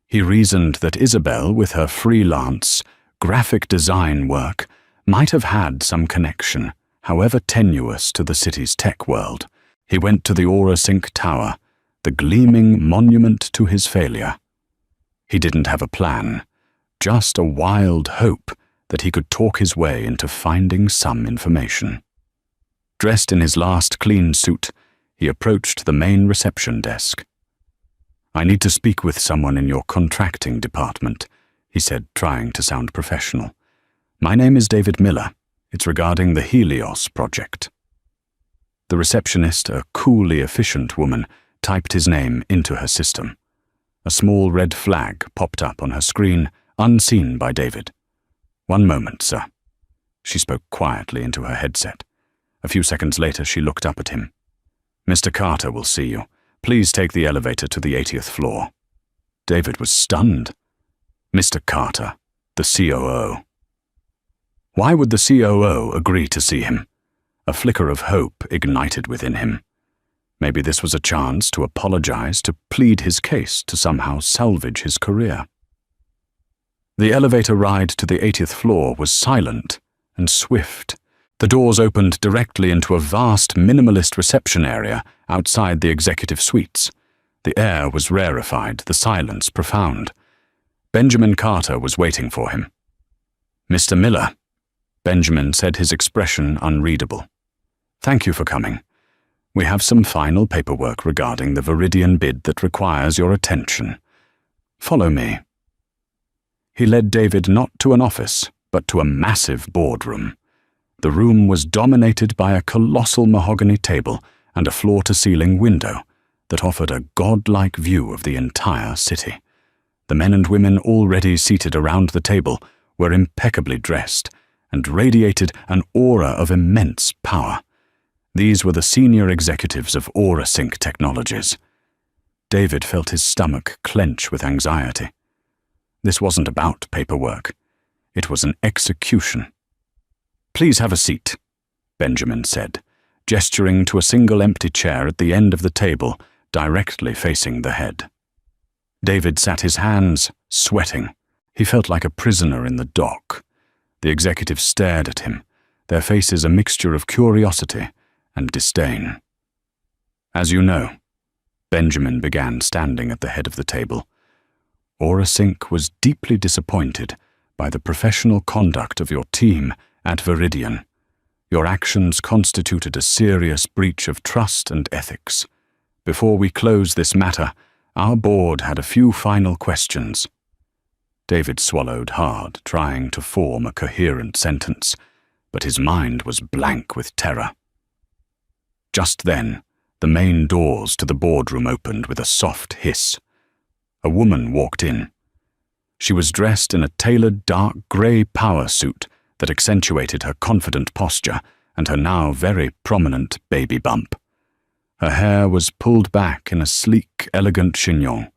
He reasoned that Isabel, with her freelance, graphic design work, might have had some connection, however tenuous, to the city's tech world. He went to the Aura Sync Tower, the gleaming monument to his failure. He didn't have a plan, just a wild hope that he could talk his way into finding some information. Dressed in his last clean suit, he approached the main reception desk. "I need to speak with someone in your contracting department," he said, trying to sound professional. "My name is David Miller. It's regarding the Helios project." The receptionist, a coolly efficient woman, typed his name into her system. A small red flag popped up on her screen, unseen by David. "One moment, sir." She spoke quietly into her headset. A few seconds later, she looked up at him. "Mr. Carter will see you. Please take the elevator to the 80th floor." David was stunned. Mr. Carter, the COO. Why would the COO agree to see him? A flicker of hope ignited within him. Maybe this was a chance to apologize, to plead his case, to somehow salvage his career. The elevator ride to the 80th floor was silent and swift. The doors opened directly into a vast minimalist reception area outside the executive suites. The air was rarefied, the silence profound. Benjamin Carter was waiting for him. "Mr. Miller," Benjamin said, his expression unreadable. "Thank you for coming. We have some final paperwork regarding the Viridian bid that requires your attention. Follow me." He led David not to an office, but to a massive boardroom. The room was dominated by a colossal mahogany table and a floor-to-ceiling window that offered a godlike view of the entire city. The men and women already seated around the table were impeccably dressed and radiated an aura of immense power. These were the senior executives of Aura Sync Technologies. David felt his stomach clench with anxiety. This wasn't about paperwork. It was an execution. "Please have a seat," Benjamin said, gesturing to a single empty chair at the end of the table, directly facing the head. David sat his hands, sweating. He felt like a prisoner in the dock. The executives stared at him, their faces a mixture of curiosity and disdain. "As you know," Benjamin began, standing at the head of the table, "Aura Sync was deeply disappointed by the professional conduct of your team at Viridian. Your actions constituted a serious breach of trust and ethics. Before we close this matter, our board had a few final questions." David swallowed hard, trying to form a coherent sentence, but his mind was blank with terror. Just then, the main doors to the boardroom opened with a soft hiss. A woman walked in. She was dressed in a tailored dark grey power suit that accentuated her confident posture and her now very prominent baby bump. Her hair was pulled back in a sleek, elegant chignon.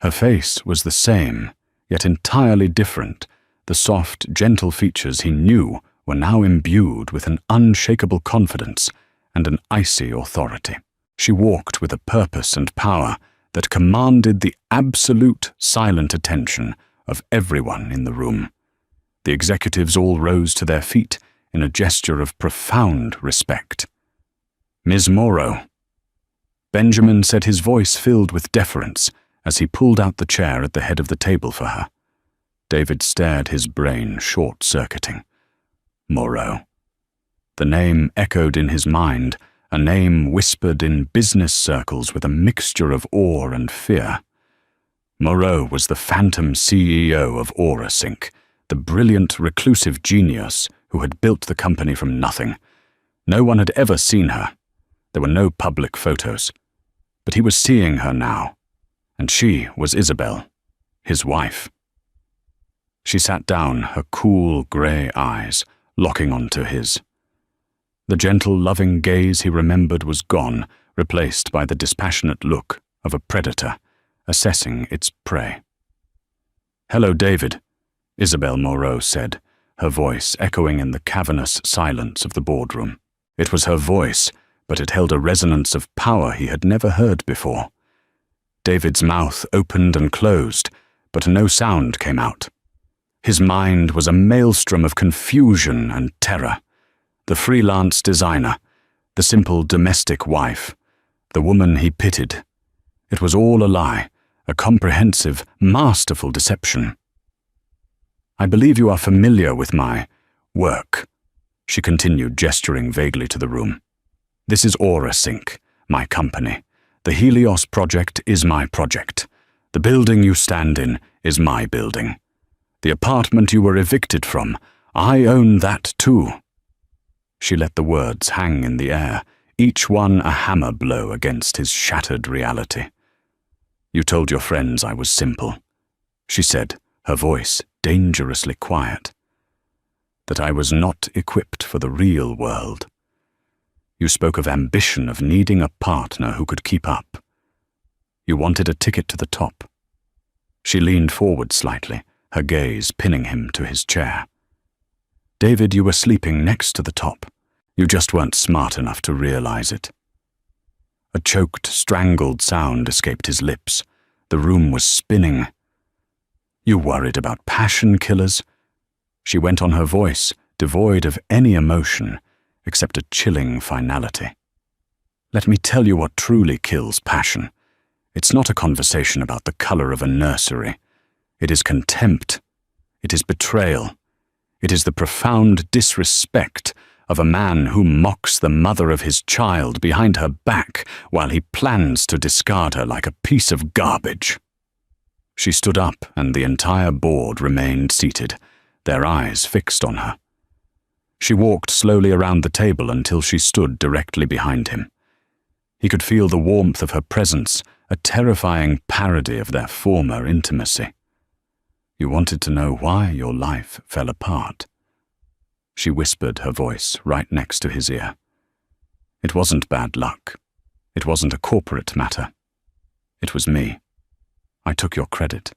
Her face was the same, yet entirely different. The soft, gentle features he knew were now imbued with an unshakable confidence and an icy authority. She walked with a purpose and power that commanded the absolute silent attention of everyone in the room. The executives all rose to their feet in a gesture of profound respect. "Ms. Morrow." Benjamin said, his voice filled with deference as he pulled out the chair at the head of the table for her. David stared, his brain short-circuiting. Morrow. The name echoed in his mind, a name whispered in business circles with a mixture of awe and fear. Moreau was the phantom CEO of AuraSync, the brilliant, reclusive genius who had built the company from nothing. No one had ever seen her. There were no public photos. But he was seeing her now, and she was Isabel, his wife. She sat down, her cool grey eyes locking onto his. The gentle, loving gaze he remembered was gone, replaced by the dispassionate look of a predator assessing its prey. "Hello, David," Isabel Moreau said, her voice echoing in the cavernous silence of the boardroom. It was her voice, but it held a resonance of power he had never heard before. David's mouth opened and closed, but no sound came out. His mind was a maelstrom of confusion and terror. The freelance designer, the simple domestic wife, the woman he pitied. It was all a lie, a comprehensive, masterful deception. "I believe you are familiar with my work," she continued, gesturing vaguely to the room. "This is AuraSync, my company. The Helios project is my project. The building you stand in is my building. The apartment you were evicted from, I own that too." She let the words hang in the air, each one a hammer blow against his shattered reality. "You told your friends I was simple," she said, her voice dangerously quiet. "That I was not equipped for the real world. You spoke of ambition, of needing a partner who could keep up. You wanted a ticket to the top." She leaned forward slightly, her gaze pinning him to his chair. "David, you were sleeping next to the top. You just weren't smart enough to realize it." A choked, strangled sound escaped his lips. The room was spinning. "You worried about passion killers?" She went on, her voice devoid of any emotion except a chilling finality. "Let me tell you what truly kills passion. It's not a conversation about the color of a nursery. It is contempt. It is betrayal. It is the profound disrespect of a man who mocks the mother of his child behind her back while he plans to discard her like a piece of garbage." She stood up, and the entire board remained seated, their eyes fixed on her. She walked slowly around the table until she stood directly behind him. He could feel the warmth of her presence, a terrifying parody of their former intimacy. "You wanted to know why your life fell apart," she whispered, her voice right next to his ear. "It wasn't bad luck. It wasn't a corporate matter. It was me. I took your credit.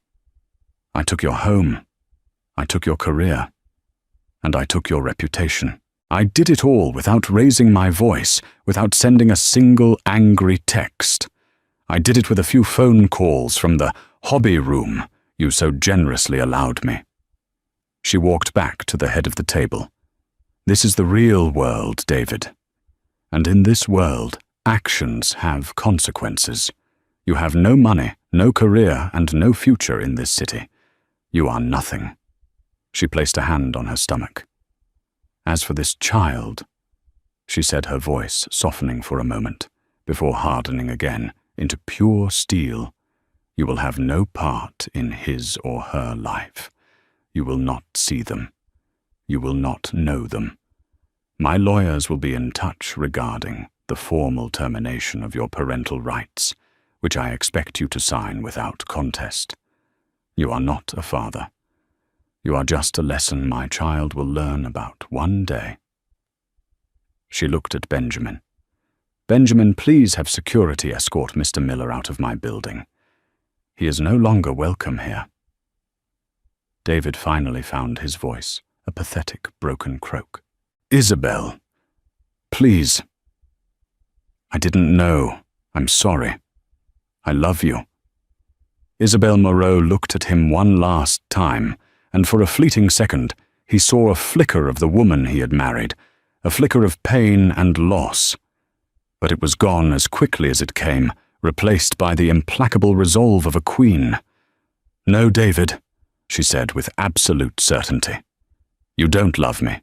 I took your home. I took your career. And I took your reputation. I did it all without raising my voice, without sending a single angry text. I did it with a few phone calls from the hobby room you so generously allowed me." She walked back to the head of the table. "This is the real world, David. And in this world, actions have consequences. You have no money, no career, and no future in this city. You are nothing." She placed a hand on her stomach. "As for this child," she said, her voice softening for a moment, before hardening again into pure steel, "you will have no part in his or her life. You will not see them. You will not know them. My lawyers will be in touch regarding the formal termination of your parental rights, which I expect you to sign without contest. You are not a father. You are just a lesson my child will learn about one day." She looked at Benjamin. "Benjamin, please have security escort Mr. Miller out of my building. He is no longer welcome here." David finally found his voice, a pathetic, broken croak. "Isabel, please. I didn't know. I'm sorry. I love you." Isabel Moreau looked at him one last time, and for a fleeting second he saw a flicker of the woman he had married, a flicker of pain and loss. But it was gone as quickly as it came, replaced by the implacable resolve of a queen. "No, David," she said with absolute certainty. "You don't love me.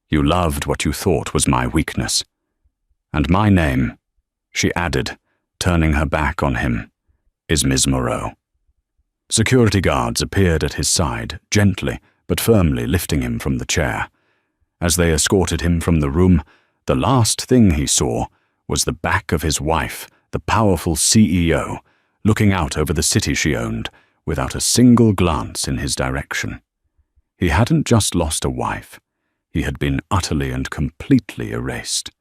You loved what you thought was my weakness. And my name," she added, turning her back on him, "is Miss Moreau." Security guards appeared at his side, gently but firmly lifting him from the chair. As they escorted him from the room, the last thing he saw was the back of his wife, the powerful CEO, looking out over the city she owned, without a single glance in his direction. He hadn't just lost a wife. He had been utterly and completely erased.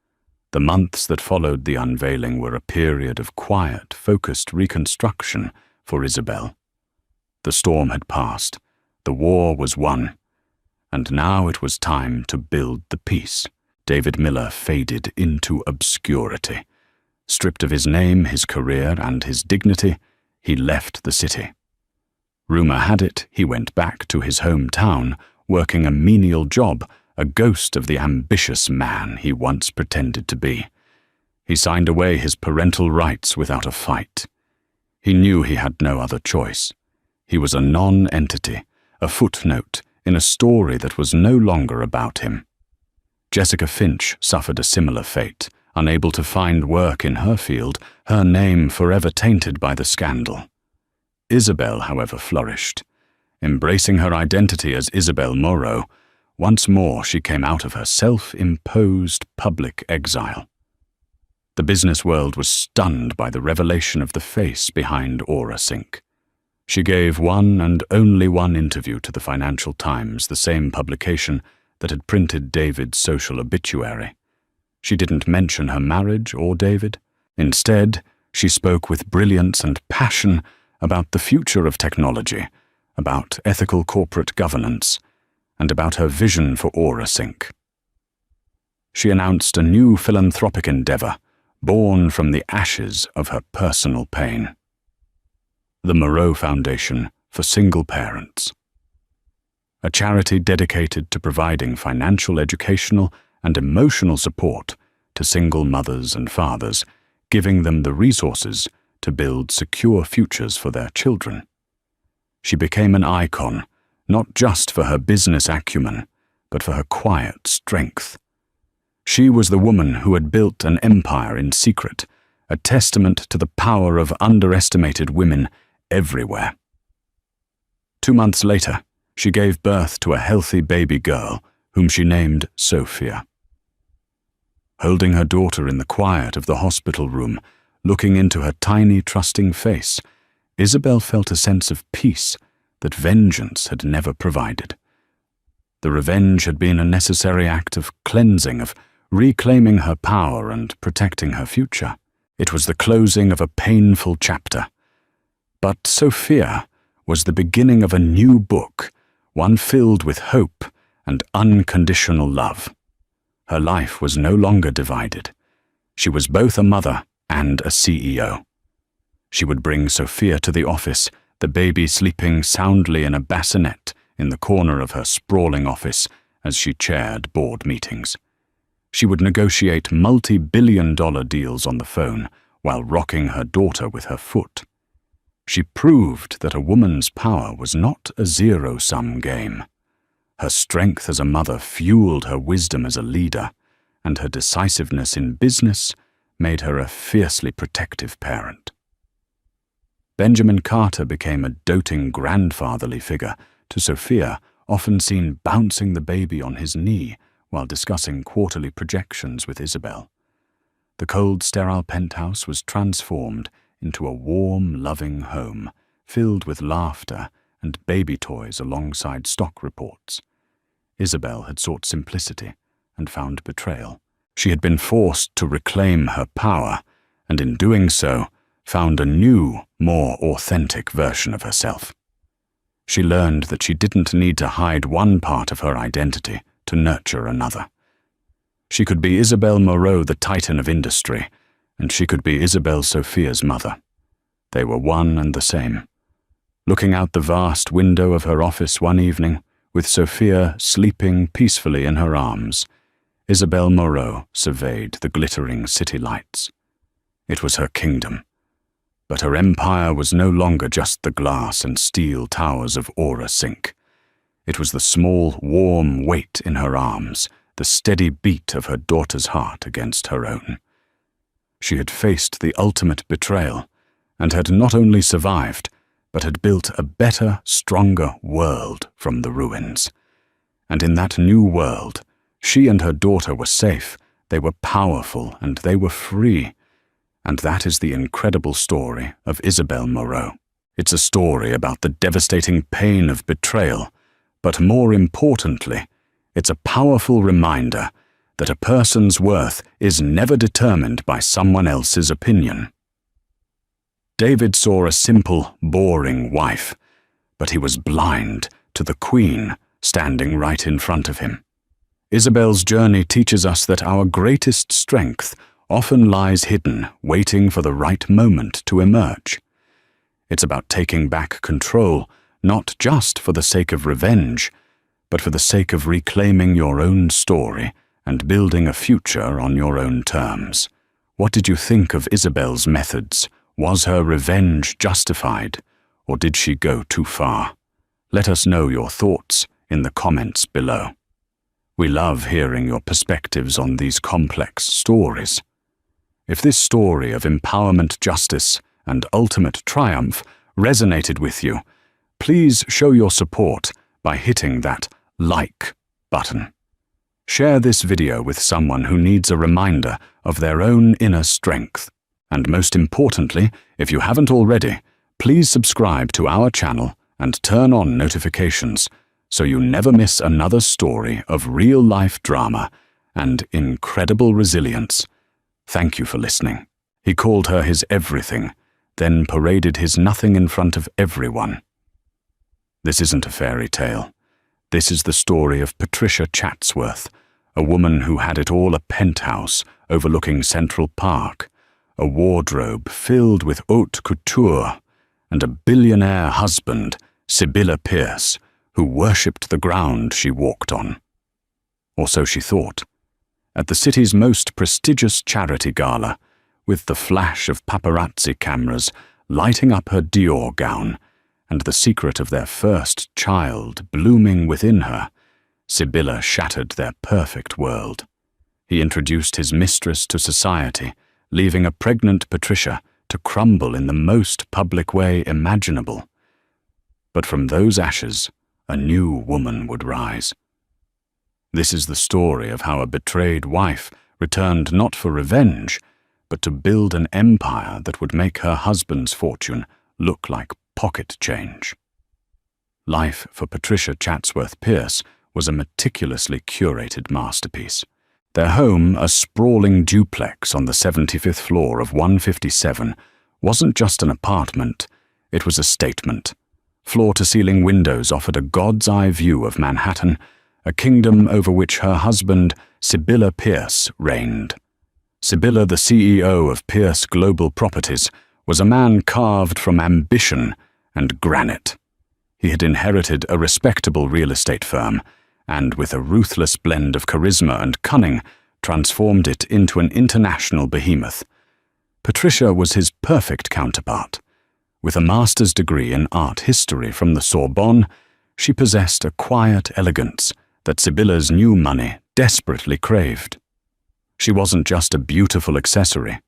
The months that followed the unveiling were a period of quiet, focused reconstruction for Isabel. The storm had passed, the war was won, and now it was time to build the peace. David Miller faded into obscurity. Stripped of his name, his career, and his dignity, he left the city. Rumor had it he went back to his hometown, working a menial job, a ghost of the ambitious man he once pretended to be. He signed away his parental rights without a fight. He knew he had no other choice. He was a non-entity, a footnote in a story that was no longer about him. Jessica Finch suffered a similar fate, unable to find work in her field, her name forever tainted by the scandal. Isabel, however, flourished. Embracing her identity as Isabel Moreau, once more she came out of her self-imposed public exile. The business world was stunned by the revelation of the face behind AuraSync. She gave one and only one interview to the Financial Times, the same publication that had printed David's social obituary. She didn't mention her marriage or David. Instead, she spoke with brilliance and passion about the future of technology, about ethical corporate governance, and about her vision for AuraSync. She announced a new philanthropic endeavor, born from the ashes of her personal pain. The Moreau Foundation for Single Parents. A charity dedicated to providing financial, educational, and emotional support to single mothers and fathers, giving them the resources to build secure futures for their children. She became an icon, not just for her business acumen, but for her quiet strength. She was the woman who had built an empire in secret, a testament to the power of underestimated women everywhere. 2 months later, she gave birth to a healthy baby girl whom she named Sophia. Holding her daughter in the quiet of the hospital room, looking into her tiny, trusting face, Isabel felt a sense of peace that vengeance had never provided. The revenge had been a necessary act of cleansing, of reclaiming her power and protecting her future. It was the closing of a painful chapter. But Sophia was the beginning of a new book, one filled with hope and unconditional love. Her life was no longer divided. She was both a mother and a CEO. She would bring Sophia to the office, the baby sleeping soundly in a bassinet in the corner of her sprawling office as she chaired board meetings. She would negotiate multi-billion-dollar deals on the phone while rocking her daughter with her foot. She proved that a woman's power was not a zero-sum game. Her strength as a mother fueled her wisdom as a leader, and her decisiveness in business made her a fiercely protective parent. Benjamin Carter became a doting grandfatherly figure to Sophia, often seen bouncing the baby on his knee while discussing quarterly projections with Isabel. The cold, sterile penthouse was transformed into a warm, loving home, filled with laughter and baby toys alongside stock reports. Isabel had sought simplicity and found betrayal. She had been forced to reclaim her power, and in doing so, found a new, more authentic version of herself. She learned that she didn't need to hide one part of her identity to nurture another. She could be Isabel Moreau, the titan of industry, and she could be Isabel Sophia's mother. They were one and the same. Looking out the vast window of her office one evening, with Sophia sleeping peacefully in her arms, Isabel Moreau surveyed the glittering city lights. It was her kingdom. But her empire was no longer just the glass and steel towers of Aura Sink. It was the small, warm weight in her arms, the steady beat of her daughter's heart against her own. She had faced the ultimate betrayal, and had not only survived, but had built a better, stronger world from the ruins. And in that new world, she and her daughter were safe, they were powerful, and they were free. And that is the incredible story of Isabel Moreau. It's a story about the devastating pain of betrayal, but more importantly, it's a powerful reminder that a person's worth is never determined by someone else's opinion. David saw a simple, boring wife, but he was blind to the queen standing right in front of him. Isabel's journey teaches us that our greatest strength often lies hidden, waiting for the right moment to emerge. It's about taking back control, not just for the sake of revenge, but for the sake of reclaiming your own story and building a future on your own terms. What did you think of Isabel's methods? Was her revenge justified, or did she go too far? Let us know your thoughts in the comments below. We love hearing your perspectives on these complex stories. If this story of empowerment, justice, and ultimate triumph resonated with you, please show your support by hitting that like button. Share this video with someone who needs a reminder of their own inner strength. And most importantly, if you haven't already, please subscribe to our channel and turn on notifications so you never miss another story of real-life drama and incredible resilience. Thank you for listening. He called her his everything, then paraded his nothing in front of everyone. This isn't a fairy tale. This is the story of Patricia Chatsworth, a woman who had it all: a penthouse overlooking Central Park, a wardrobe filled with haute couture, and a billionaire husband, Sibylla Pierce, who worshipped the ground she walked on. Or so she thought. At the city's most prestigious charity gala, with the flash of paparazzi cameras lighting up her Dior gown, and the secret of their first child blooming within her, Sibylla shattered their perfect world. He introduced his mistress to society, leaving a pregnant Patricia to crumble in the most public way imaginable. But from those ashes, a new woman would rise. This is the story of how a betrayed wife returned not for revenge, but to build an empire that would make her husband's fortune look like pocket change. Life for Patricia Chatsworth Pierce was a meticulously curated masterpiece. Their home, a sprawling duplex on the 75th floor of 157, wasn't just an apartment, it was a statement. Floor-to-ceiling windows offered a god's-eye view of Manhattan, a kingdom over which her husband, Sibylla Pierce, reigned. Sibylla, the CEO of Pierce Global Properties, was a man carved from ambition and granite. He had inherited a respectable real estate firm, and with a ruthless blend of charisma and cunning, transformed it into an international behemoth. Patricia was his perfect counterpart. With a master's degree in art history from the Sorbonne, she possessed a quiet elegance that Sibylla's new money desperately craved. She wasn't just a beautiful accessory.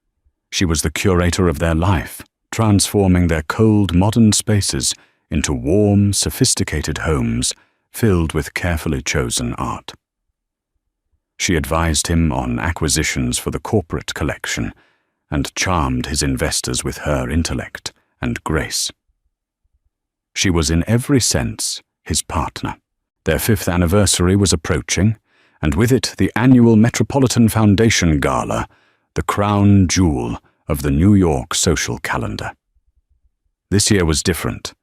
She was the curator of their life, transforming their cold modern spaces into warm, sophisticated homes filled with carefully chosen art. She advised him on acquisitions for the corporate collection and charmed his investors with her intellect and grace. She was in every sense his partner. Their 5th anniversary was approaching, and with it the annual Metropolitan Foundation Gala, the crown jewel of the New York social calendar. This year was different.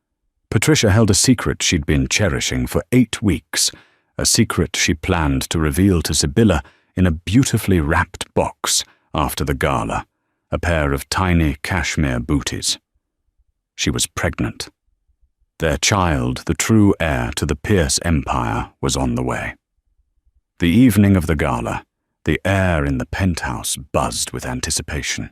Patricia held a secret she'd been cherishing for 8 weeks, a secret she planned to reveal to Sibylla in a beautifully wrapped box after the gala, a pair of tiny cashmere booties. She was pregnant. Their child, the true heir to the Pierce empire, was on the way. The evening of the gala, the air in the penthouse buzzed with anticipation.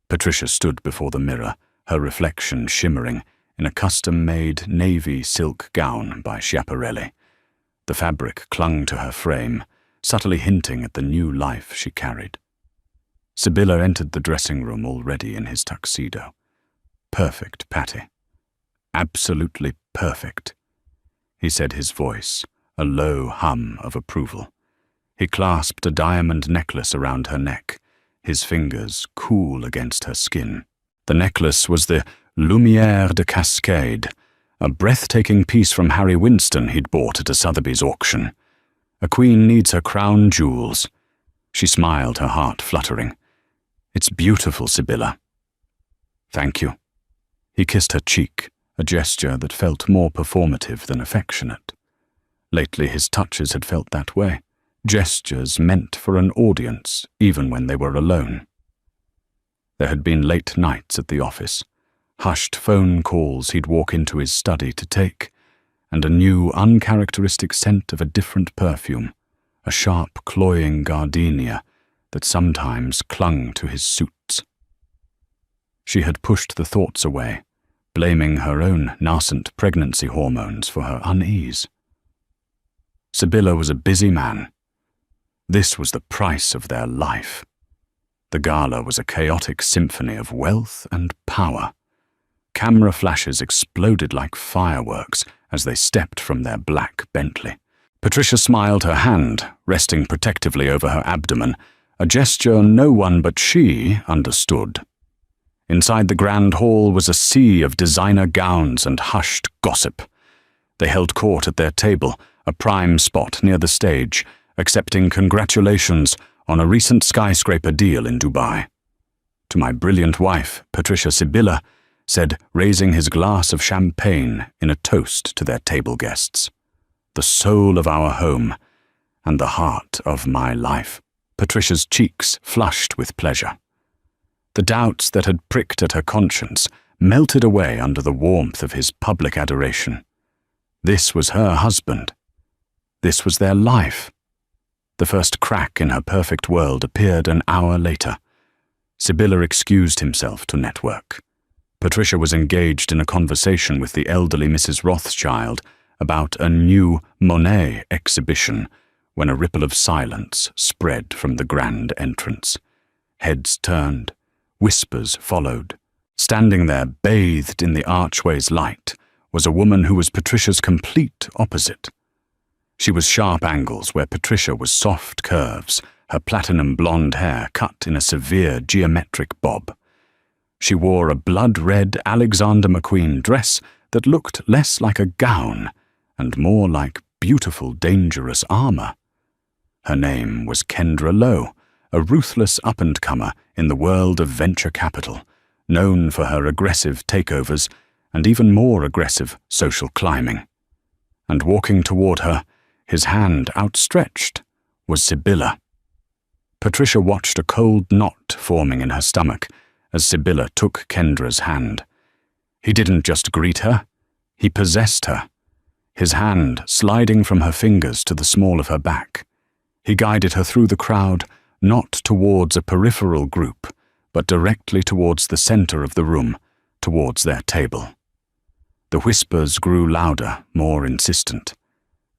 Patricia stood before the mirror, her reflection shimmering in a custom-made navy silk gown by Schiaparelli. The fabric clung to her frame, subtly hinting at the new life she carried. Sibylla entered the dressing room already in his tuxedo. Perfect, Patty. Absolutely perfect, he said, his voice a low hum of approval. He clasped a diamond necklace around her neck, his fingers cool against her skin. The necklace was the Lumière de Cascade, a breathtaking piece from Harry Winston he'd bought at a Sotheby's auction. A queen needs her crown jewels. She smiled, her heart fluttering. It's beautiful, Sibylla. Thank you. He kissed her cheek, a gesture that felt more performative than affectionate. Lately his touches had felt that way, gestures meant for an audience, even when they were alone. There had been late nights at the office, hushed phone calls he'd walk into his study to take, and a new, uncharacteristic scent of a different perfume, a sharp, cloying gardenia that sometimes clung to his suits. She had pushed the thoughts away, blaming her own nascent pregnancy hormones for her unease. Sibylla was a busy man. This was the price of their life. The gala was a chaotic symphony of wealth and power. Camera flashes exploded like fireworks as they stepped from their black Bentley. Patricia smiled, her hand resting protectively over her abdomen, a gesture no one but she understood. Inside the grand hall was a sea of designer gowns and hushed gossip. They held court at their table, a prime spot near the stage, accepting congratulations on a recent skyscraper deal in Dubai. To my brilliant wife, Patricia Sibylla, said, raising his glass of champagne in a toast to their table guests. The soul of our home, and the heart of my life. Patricia's cheeks flushed with pleasure. The doubts that had pricked at her conscience melted away under the warmth of his public adoration. This was her husband. This was their life. The first crack in her perfect world appeared an hour later. Sibylla excused himself to network. Patricia was engaged in a conversation with the elderly Mrs. Rothschild about a new Monet exhibition when a ripple of silence spread from the grand entrance. Heads turned. Whispers followed. Standing there, bathed in the archway's light, was a woman who was Patricia's complete opposite. She was sharp angles where Patricia was soft curves, her platinum blonde hair cut in a severe geometric bob. She wore a blood-red Alexander McQueen dress that looked less like a gown and more like beautiful, dangerous armor. Her name was Kendra Lowe, a ruthless up-and-comer in the world of venture capital, known for her aggressive takeovers and even more aggressive social climbing. And walking toward her, his hand outstretched, was Sibylla. Patricia watched a cold knot forming in her stomach as Sibylla took Kendra's hand. He didn't just greet her, he possessed her, his hand sliding from her fingers to the small of her back. He guided her through the crowd, not towards a peripheral group, but directly towards the center of the room, towards their table. The whispers grew louder, more insistent.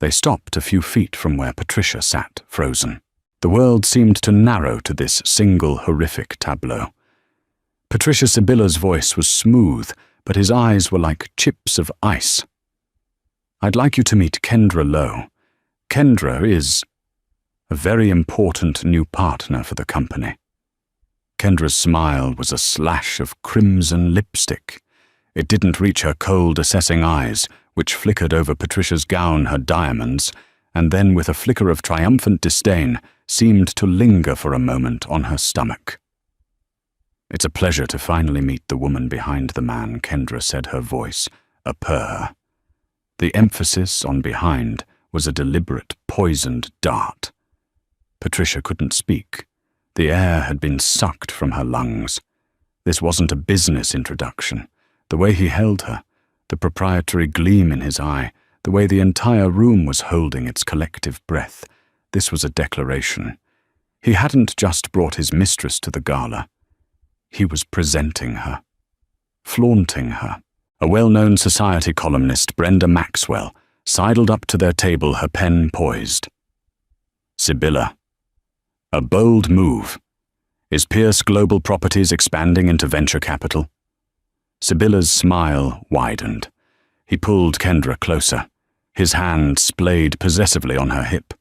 They stopped a few feet from where Patricia sat, frozen. The world seemed to narrow to this single horrific tableau. Patricia Sibylla's voice was smooth, but his eyes were like chips of ice. I'd like you to meet Kendra Lowe. Kendra is a very important new partner for the company. Kendra's smile was a slash of crimson lipstick. It didn't reach her cold, assessing eyes, which flickered over Patricia's gown her diamonds, and then with a flicker of triumphant disdain, seemed to linger for a moment on her stomach. "It's a pleasure to finally meet the woman behind the man," Kendra said, her voice a purr. The emphasis on behind was a deliberate, poisoned dart. Patricia couldn't speak. The air had been sucked from her lungs. This wasn't a business introduction. The way he held her, the proprietary gleam in his eye, the way the entire room was holding its collective breath, this was a declaration. He hadn't just brought his mistress to the gala. He was presenting her, flaunting her. A well-known society columnist, Brenda Maxwell, sidled up to their table, her pen poised. "Sibylla. A bold move. Is Pierce Global Properties expanding into venture capital?" Sibylla's smile widened. He pulled Kendra closer. His hand splayed possessively on her hip.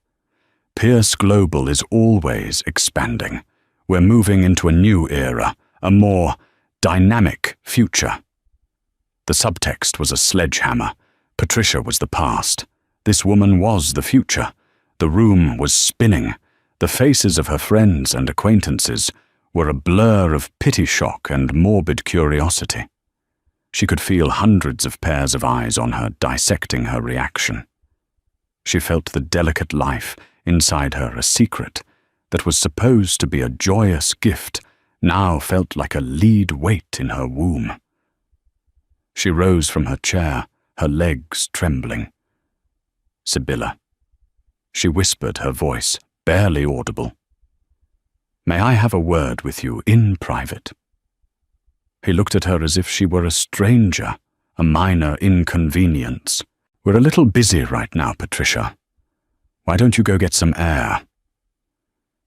"Pierce Global is always expanding. We're moving into a new era, a more dynamic future." The subtext was a sledgehammer. Patricia was the past. This woman was the future. The room was spinning. The faces of her friends and acquaintances were a blur of pity shock and morbid curiosity. She could feel hundreds of pairs of eyes on her, dissecting her reaction. She felt the delicate life inside her, a secret that was supposed to be a joyous gift, now felt like a lead weight in her womb. She rose from her chair, her legs trembling. "Sibylla," she whispered, her voice barely audible. "May I have a word with you in private?" He looked at her as if she were a stranger, a minor inconvenience. "We're a little busy right now, Patricia. Why don't you go get some air?"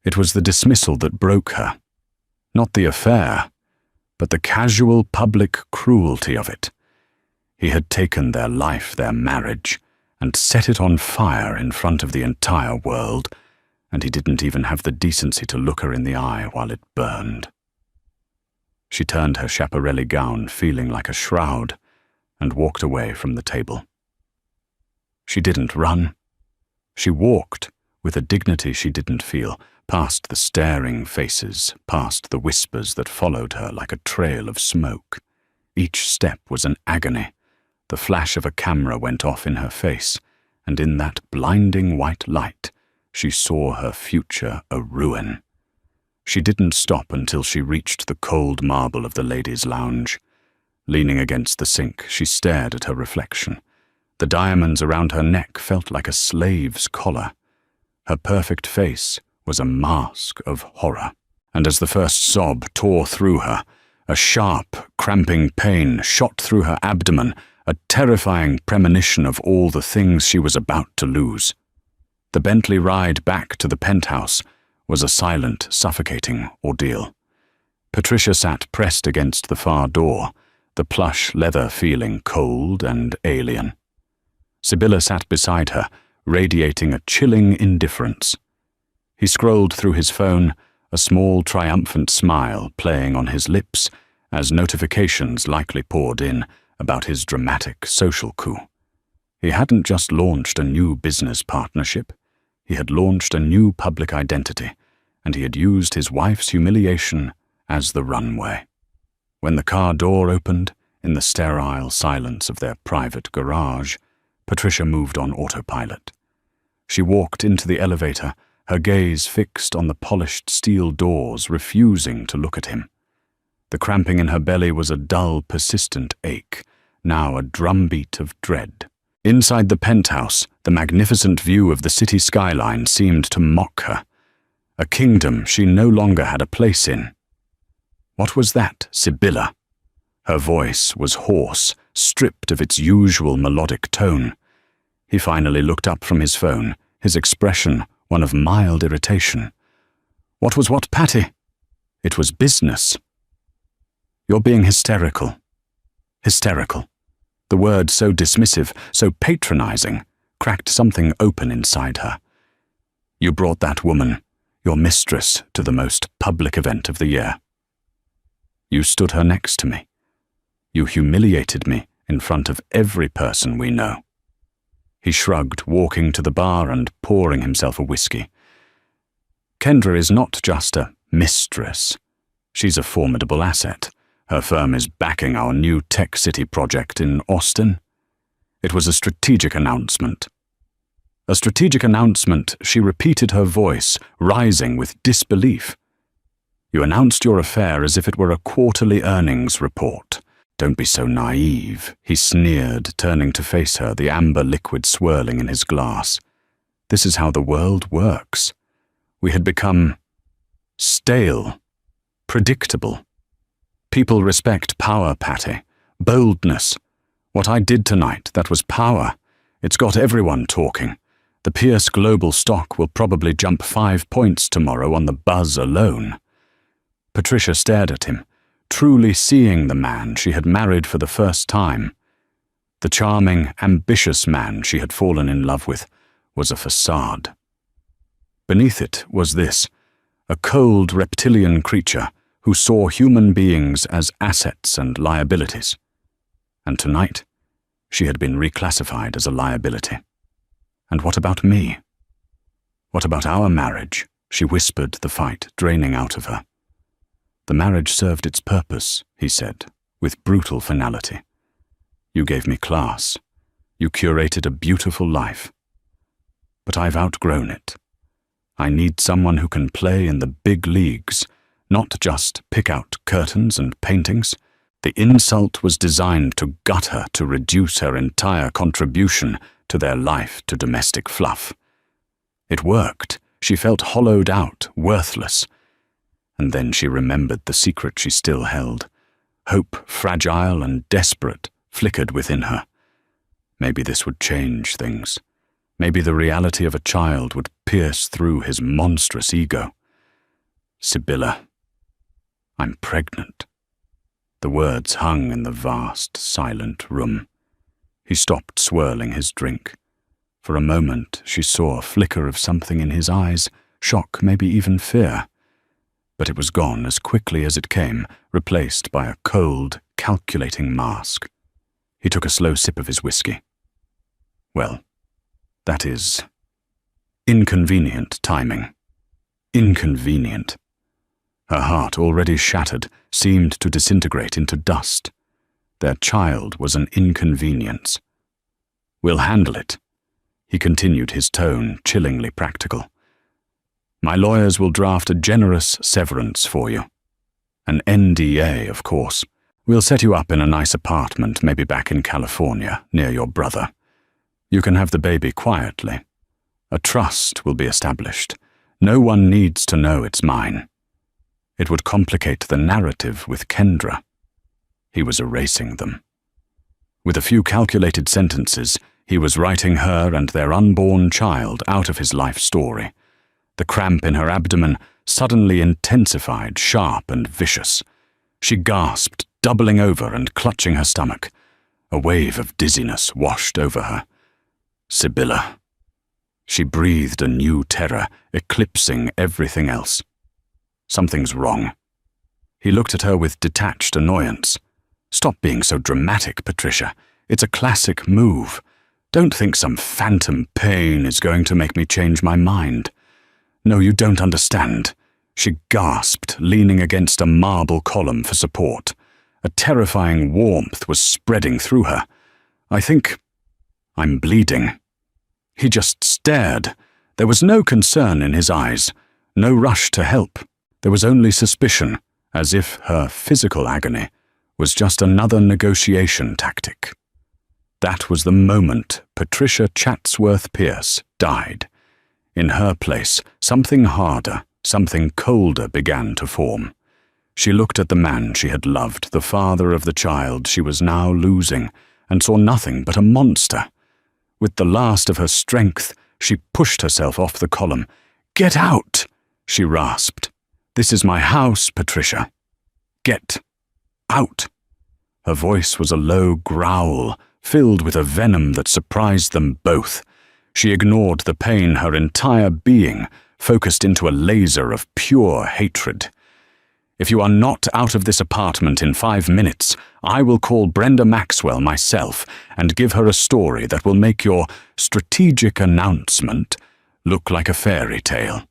It was the dismissal that broke her. Not the affair, but the casual public cruelty of it. He had taken their life, their marriage, and set it on fire in front of the entire world, and he didn't even have the decency to look her in the eye while it burned. She turned her Schiaparelli gown, feeling like a shroud, and walked away from the table. She didn't run. She walked with a dignity she didn't feel, past the staring faces, past the whispers that followed her like a trail of smoke. Each step was an agony. The flash of a camera went off in her face, and in that blinding white light, she saw her future a ruin. She didn't stop until she reached the cold marble of the ladies' lounge. Leaning against the sink, she stared at her reflection. The diamonds around her neck felt like a slave's collar. Her perfect face was a mask of horror. And as the first sob tore through her, a sharp, cramping pain shot through her abdomen, a terrifying premonition of all the things she was about to lose. The Bentley ride back to the penthouse was a silent, suffocating ordeal. Patricia sat pressed against the far door, the plush leather feeling cold and alien. Sibylla sat beside her, radiating a chilling indifference. He scrolled through his phone, a small triumphant smile playing on his lips as notifications likely poured in about his dramatic social coup. He hadn't just launched a new business partnership. He had launched a new public identity, and he had used his wife's humiliation as the runway. When the car door opened, in the sterile silence of their private garage, Patricia moved on autopilot. She walked into the elevator, her gaze fixed on the polished steel doors, refusing to look at him. The cramping in her belly was a dull, persistent ache, now a drumbeat of dread. Inside the penthouse, the magnificent view of the city skyline seemed to mock her. A kingdom she no longer had a place in. What was that, Sibylla? Her voice was hoarse, stripped of its usual melodic tone. He finally looked up from his phone, his expression one of mild irritation. What was what, Patty? It was business. You're being hysterical. Hysterical. The word, so dismissive, so patronizing, cracked something open inside her. You brought that woman, your mistress, to the most public event of the year. You stood her next to me. You humiliated me in front of every person we know." He shrugged, walking to the bar and pouring himself a whiskey. "Kendra is not just a mistress. She's a formidable asset. Her firm is backing our new Tech City project in Austin." It was a strategic announcement. A strategic announcement, she repeated, her voice rising with disbelief. "You announced your affair as if it were a quarterly earnings report. Don't be so naive," he sneered, turning to face her, the amber liquid swirling in his glass. "This is how the world works. We had become stale, predictable. People respect power, Patty, boldness. What I did tonight, that was power. It's got everyone talking. The Pierce Global stock will probably jump 5 points tomorrow on the buzz alone." Patricia stared at him, truly seeing the man she had married for the first time. The charming, ambitious man she had fallen in love with was a facade. Beneath it was this, a cold reptilian creature who saw human beings as assets and liabilities. And tonight, she had been reclassified as a liability. And what about me? What about our marriage? She whispered, the fight draining out of her. "The marriage served its purpose," he said, with brutal finality. "You gave me class. You curated a beautiful life. But I've outgrown it. I need someone who can play in the big leagues, not just pick out curtains and paintings." The insult was designed to gut her, to reduce her entire contribution to their life to domestic fluff. It worked. She felt hollowed out, worthless. And then she remembered the secret she still held. Hope, fragile and desperate, flickered within her. Maybe this would change things. Maybe the reality of a child would pierce through his monstrous ego. "Sibylla, I'm pregnant." The words hung in the vast, silent room. He stopped swirling his drink. For a moment, she saw a flicker of something in his eyes, shock, maybe even fear. But it was gone as quickly as it came, replaced by a cold, calculating mask. He took a slow sip of his whiskey. "Well, that is inconvenient timing. Inconvenient." Her heart, already shattered, seemed to disintegrate into dust. Their child was an inconvenience. "We'll handle it." He continued, his tone chillingly practical. "My lawyers will draft a generous severance for you. An NDA, of course. We'll set you up in a nice apartment, maybe back in California, near your brother. You can have the baby quietly. A trust will be established. No one needs to know it's mine. It would complicate the narrative with Kendra." He was erasing them. With a few calculated sentences, he was writing her and their unborn child out of his life story. The cramp in her abdomen suddenly intensified, sharp and vicious. She gasped, doubling over and clutching her stomach. A wave of dizziness washed over her. "Sibylla." She breathed a new terror, eclipsing everything else. "Something's wrong." He looked at her with detached annoyance. "Stop being so dramatic, Patricia. It's a classic move. Don't think some phantom pain is going to make me change my mind. No, you don't understand." She gasped, leaning against a marble column for support. A terrifying warmth was spreading through her. "I think I'm bleeding." He just stared. There was no concern in his eyes, no rush to help. There was only suspicion, as if her physical agony was just another negotiation tactic. That was the moment Patricia Chatsworth Pierce died. In her place, something harder, something colder began to form. She looked at the man she had loved, the father of the child she was now losing, and saw nothing but a monster. With the last of her strength, she pushed herself off the column. "Get out!" she rasped. "This is my house, Patricia. Get out." Her voice was a low growl, filled with a venom that surprised them both. She ignored the pain, her entire being focused into a laser of pure hatred. If you are not out of this apartment in 5 minutes, I will call Brenda Maxwell myself and give her a story that will make your strategic announcement look like a fairy tale.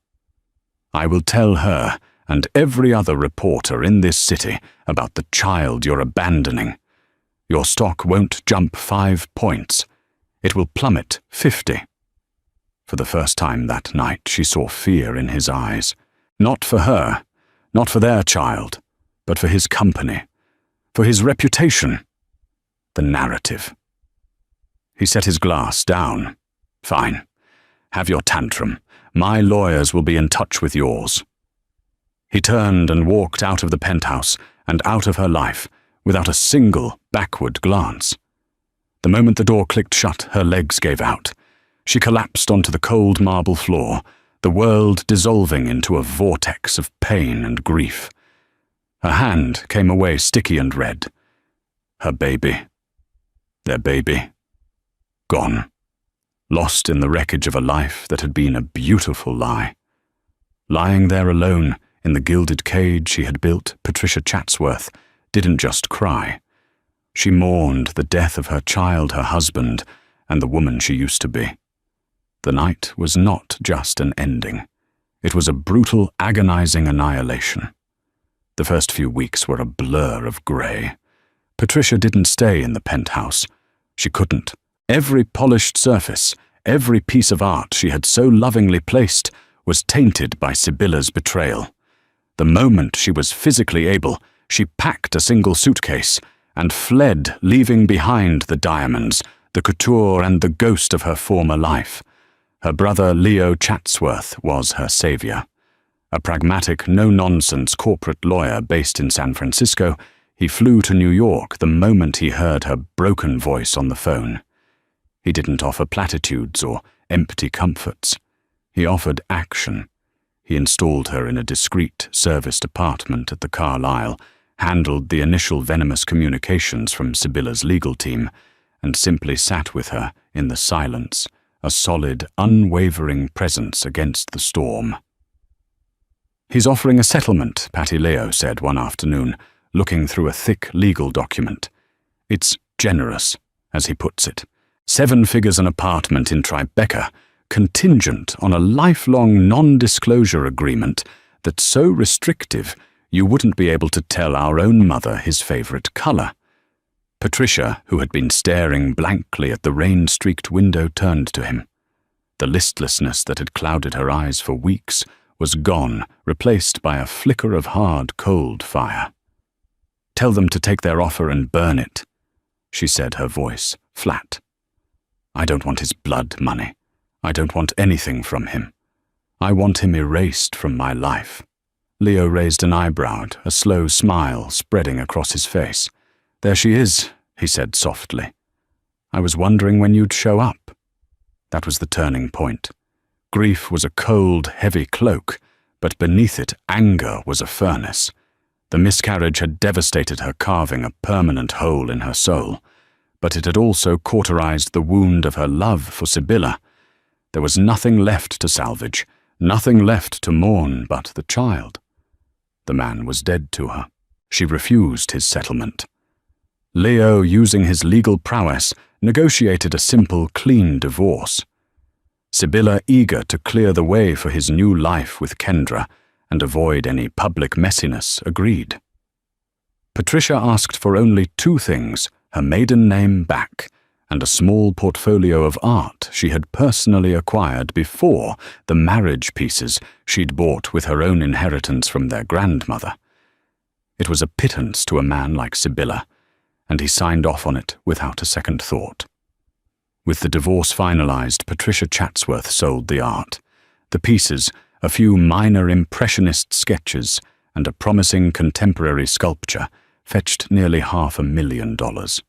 I will tell her and every other reporter in this city about the child you're abandoning. Your stock won't jump 5 points. It will plummet 50. For the first time that night, she saw fear in his eyes. Not for her, not for their child, but for his company, for his reputation, the narrative. He set his glass down. Fine. Have your tantrum. My lawyers will be in touch with yours. He turned and walked out of the penthouse and out of her life without a single backward glance. The moment the door clicked shut, her legs gave out. She collapsed onto the cold marble floor, the world dissolving into a vortex of pain and grief. Her hand came away sticky and red. Her baby. Their baby. Gone. Lost in the wreckage of a life that had been a beautiful lie. Lying there alone in the gilded cage she had built, Patricia Chatsworth didn't just cry. She mourned the death of her child, her husband, and the woman she used to be. The night was not just an ending. It was a brutal, agonizing annihilation. The first few weeks were a blur of grey. Patricia didn't stay in the penthouse. She couldn't. Every polished surface, every piece of art she had so lovingly placed was tainted by Sybilla's betrayal. The moment she was physically able, she packed a single suitcase and fled, leaving behind the diamonds, the couture, and the ghost of her former life. Her brother Leo Chatsworth was her savior. A pragmatic, no-nonsense corporate lawyer based in San Francisco, he flew to New York the moment he heard her broken voice on the phone. He didn't offer platitudes or empty comforts. He offered action. He installed her in a discreet, serviced apartment at the Carlyle, handled the initial venomous communications from Sybilla's legal team, and simply sat with her in the silence, a solid, unwavering presence against the storm. "He's offering a settlement," Patty Leo said one afternoon, looking through a thick legal document. "It's generous, as he puts it. 7 figures an apartment in Tribeca, contingent on a lifelong non-disclosure agreement that's so restrictive you wouldn't be able to tell our own mother his favorite color." Patricia, who had been staring blankly at the rain-streaked window, turned to him. The listlessness that had clouded her eyes for weeks was gone, replaced by a flicker of hard, cold fire. "Tell them to take their offer and burn it," she said, her voice flat. "I don't want his blood money. I don't want anything from him. I want him erased from my life." Leo raised an eyebrow, a slow smile spreading across his face. "There she is," he said softly. "I was wondering when you'd show up." That was the turning point. Grief was a cold, heavy cloak, but beneath it anger was a furnace. The miscarriage had devastated her, carving a permanent hole in her soul, but it had also cauterized the wound of her love for Sybilla. There was nothing left to salvage, nothing left to mourn but the child. The man was dead to her. She refused his settlement. Leo, using his legal prowess, negotiated a simple, clean divorce. Sybilla, eager to clear the way for his new life with Kendra and avoid any public messiness, agreed. Patricia asked for only 2 things, her maiden name back and a small portfolio of art she had personally acquired before the marriage pieces she'd bought with her own inheritance from their grandmother. It was a pittance to a man like Sybilla, and he signed off on it without a second thought. With the divorce finalized, Patricia Chatsworth sold the art. The pieces, a few minor impressionist sketches, and a promising contemporary sculpture, fetched nearly $500,000.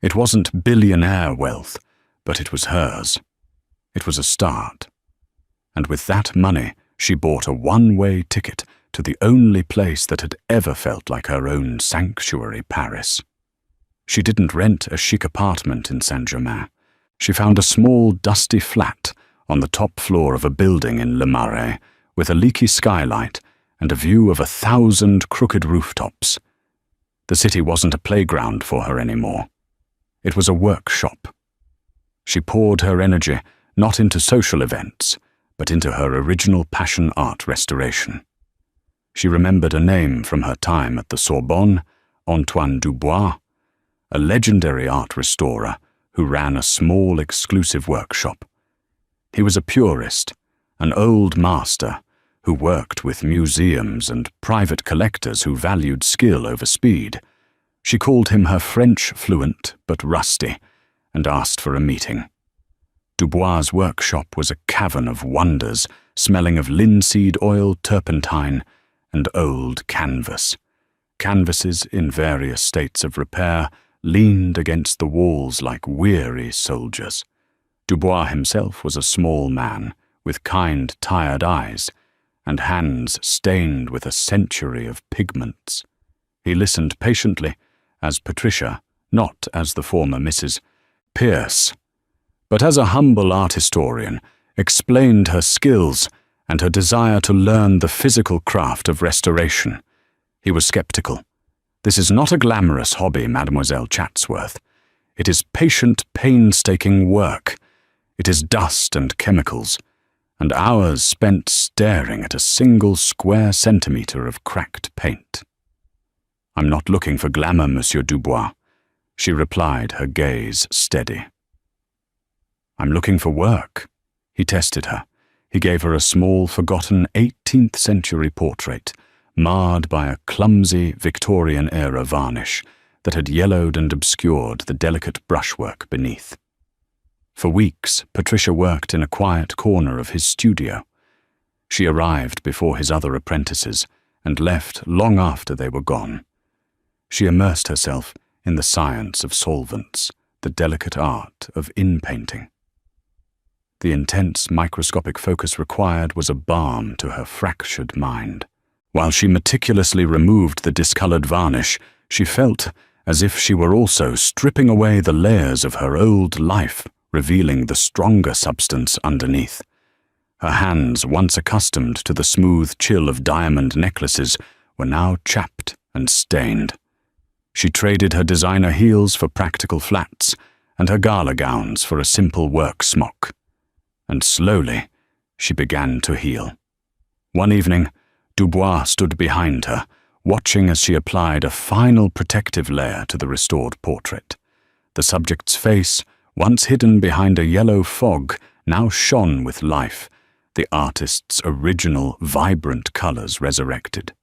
It wasn't billionaire wealth, but it was hers. It was a start. And with that money, she bought a one-way ticket to the only place that had ever felt like her own sanctuary, Paris. She didn't rent a chic apartment in Saint-Germain. She found a small, dusty flat on the top floor of a building in Le Marais with a leaky skylight and a view of 1,000 crooked rooftops. The city wasn't a playground for her anymore. It was a workshop. She poured her energy not into social events, but into her original passion, art restoration. She remembered a name from her time at the Sorbonne, Antoine Dubois, a legendary art restorer who ran a small exclusive workshop. He was a purist, an old master who worked with museums and private collectors who valued skill over speed. She called him her French fluent but rusty and asked for a meeting. Dubois' workshop was a cavern of wonders, smelling of linseed oil, turpentine, and old canvas. Canvases in various states of repair leaned against the walls like weary soldiers. Dubois himself was a small man with kind, tired eyes and hands stained with a century of pigments. He listened patiently as Patricia, not as the former Mrs. Pierce, but as a humble art historian, explained her skills and her desire to learn the physical craft of restoration. He was skeptical. "This is not a glamorous hobby, Mademoiselle Chatsworth. It is patient, painstaking work. It is dust and chemicals, and hours spent staring at a single square centimetre of cracked paint." "I'm not looking for glamour, Monsieur Dubois," she replied, her gaze steady. "I'm looking for work." He tested her. He gave her a small, forgotten 18th century portrait, marred by a clumsy Victorian-era varnish that had yellowed and obscured the delicate brushwork beneath. For weeks, Patricia worked in a quiet corner of his studio. She arrived before his other apprentices and left long after they were gone. She immersed herself in the science of solvents, the delicate art of in-painting. The intense microscopic focus required was a balm to her fractured mind. While she meticulously removed the discolored varnish, she felt as if she were also stripping away the layers of her old life, revealing the stronger substance underneath. Her hands, once accustomed to the smooth chill of diamond necklaces, were now chapped and stained. She traded her designer heels for practical flats, and her gala gowns for a simple work smock. And slowly, she began to heal. One evening, Dubois stood behind her, watching as she applied a final protective layer to the restored portrait. The subject's face, once hidden behind a yellow fog, now shone with life, the artist's original, vibrant colors resurrected.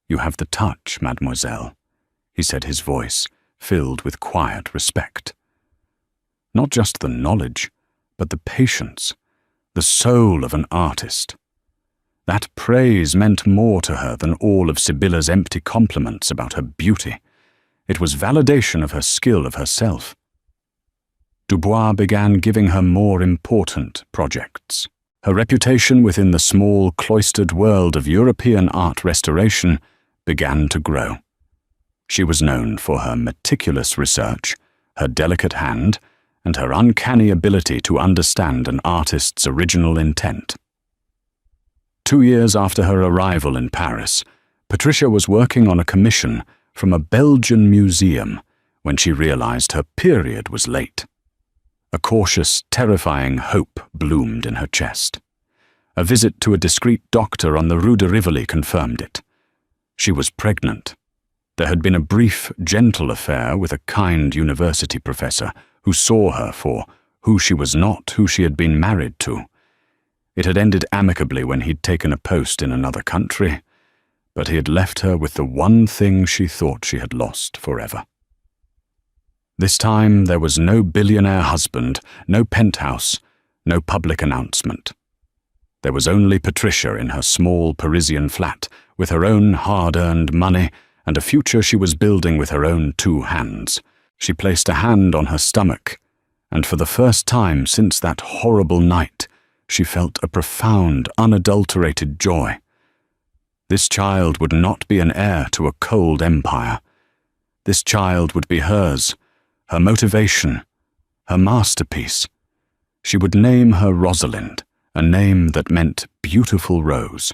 "You have the touch, mademoiselle," he said, his voice filled with quiet respect. Not just the knowledge, but the patience, the soul of an artist. That praise meant more to her than all of Sibylla's empty compliments about her beauty. It was validation of her skill, of herself. Dubois began giving her more important projects. Her reputation within the small, cloistered world of European art restoration began to grow. She was known for her meticulous research, her delicate hand, and her uncanny ability to understand an artist's original intent. 2 years after her arrival in Paris, Patricia was working on a commission from a Belgian museum when she realized her period was late. A cautious, terrifying hope bloomed in her chest. A visit to a discreet doctor on the Rue de Rivoli confirmed it. She was pregnant. There had been a brief, gentle affair with a kind university professor who saw her for who she was not, who she had been married to. It had ended amicably when he'd taken a post in another country, but he had left her with the one thing she thought she had lost forever. This time there was no billionaire husband, no penthouse, no public announcement. There was only Patricia in her small Parisian flat, with her own hard-earned money and a future she was building with her own 2 hands. She placed a hand on her stomach, and for the first time since that horrible night, she felt a profound, unadulterated joy. This child would not be an heir to a cold empire. This child would be hers, her motivation, her masterpiece. She would name her Rosalind, a name that meant beautiful rose.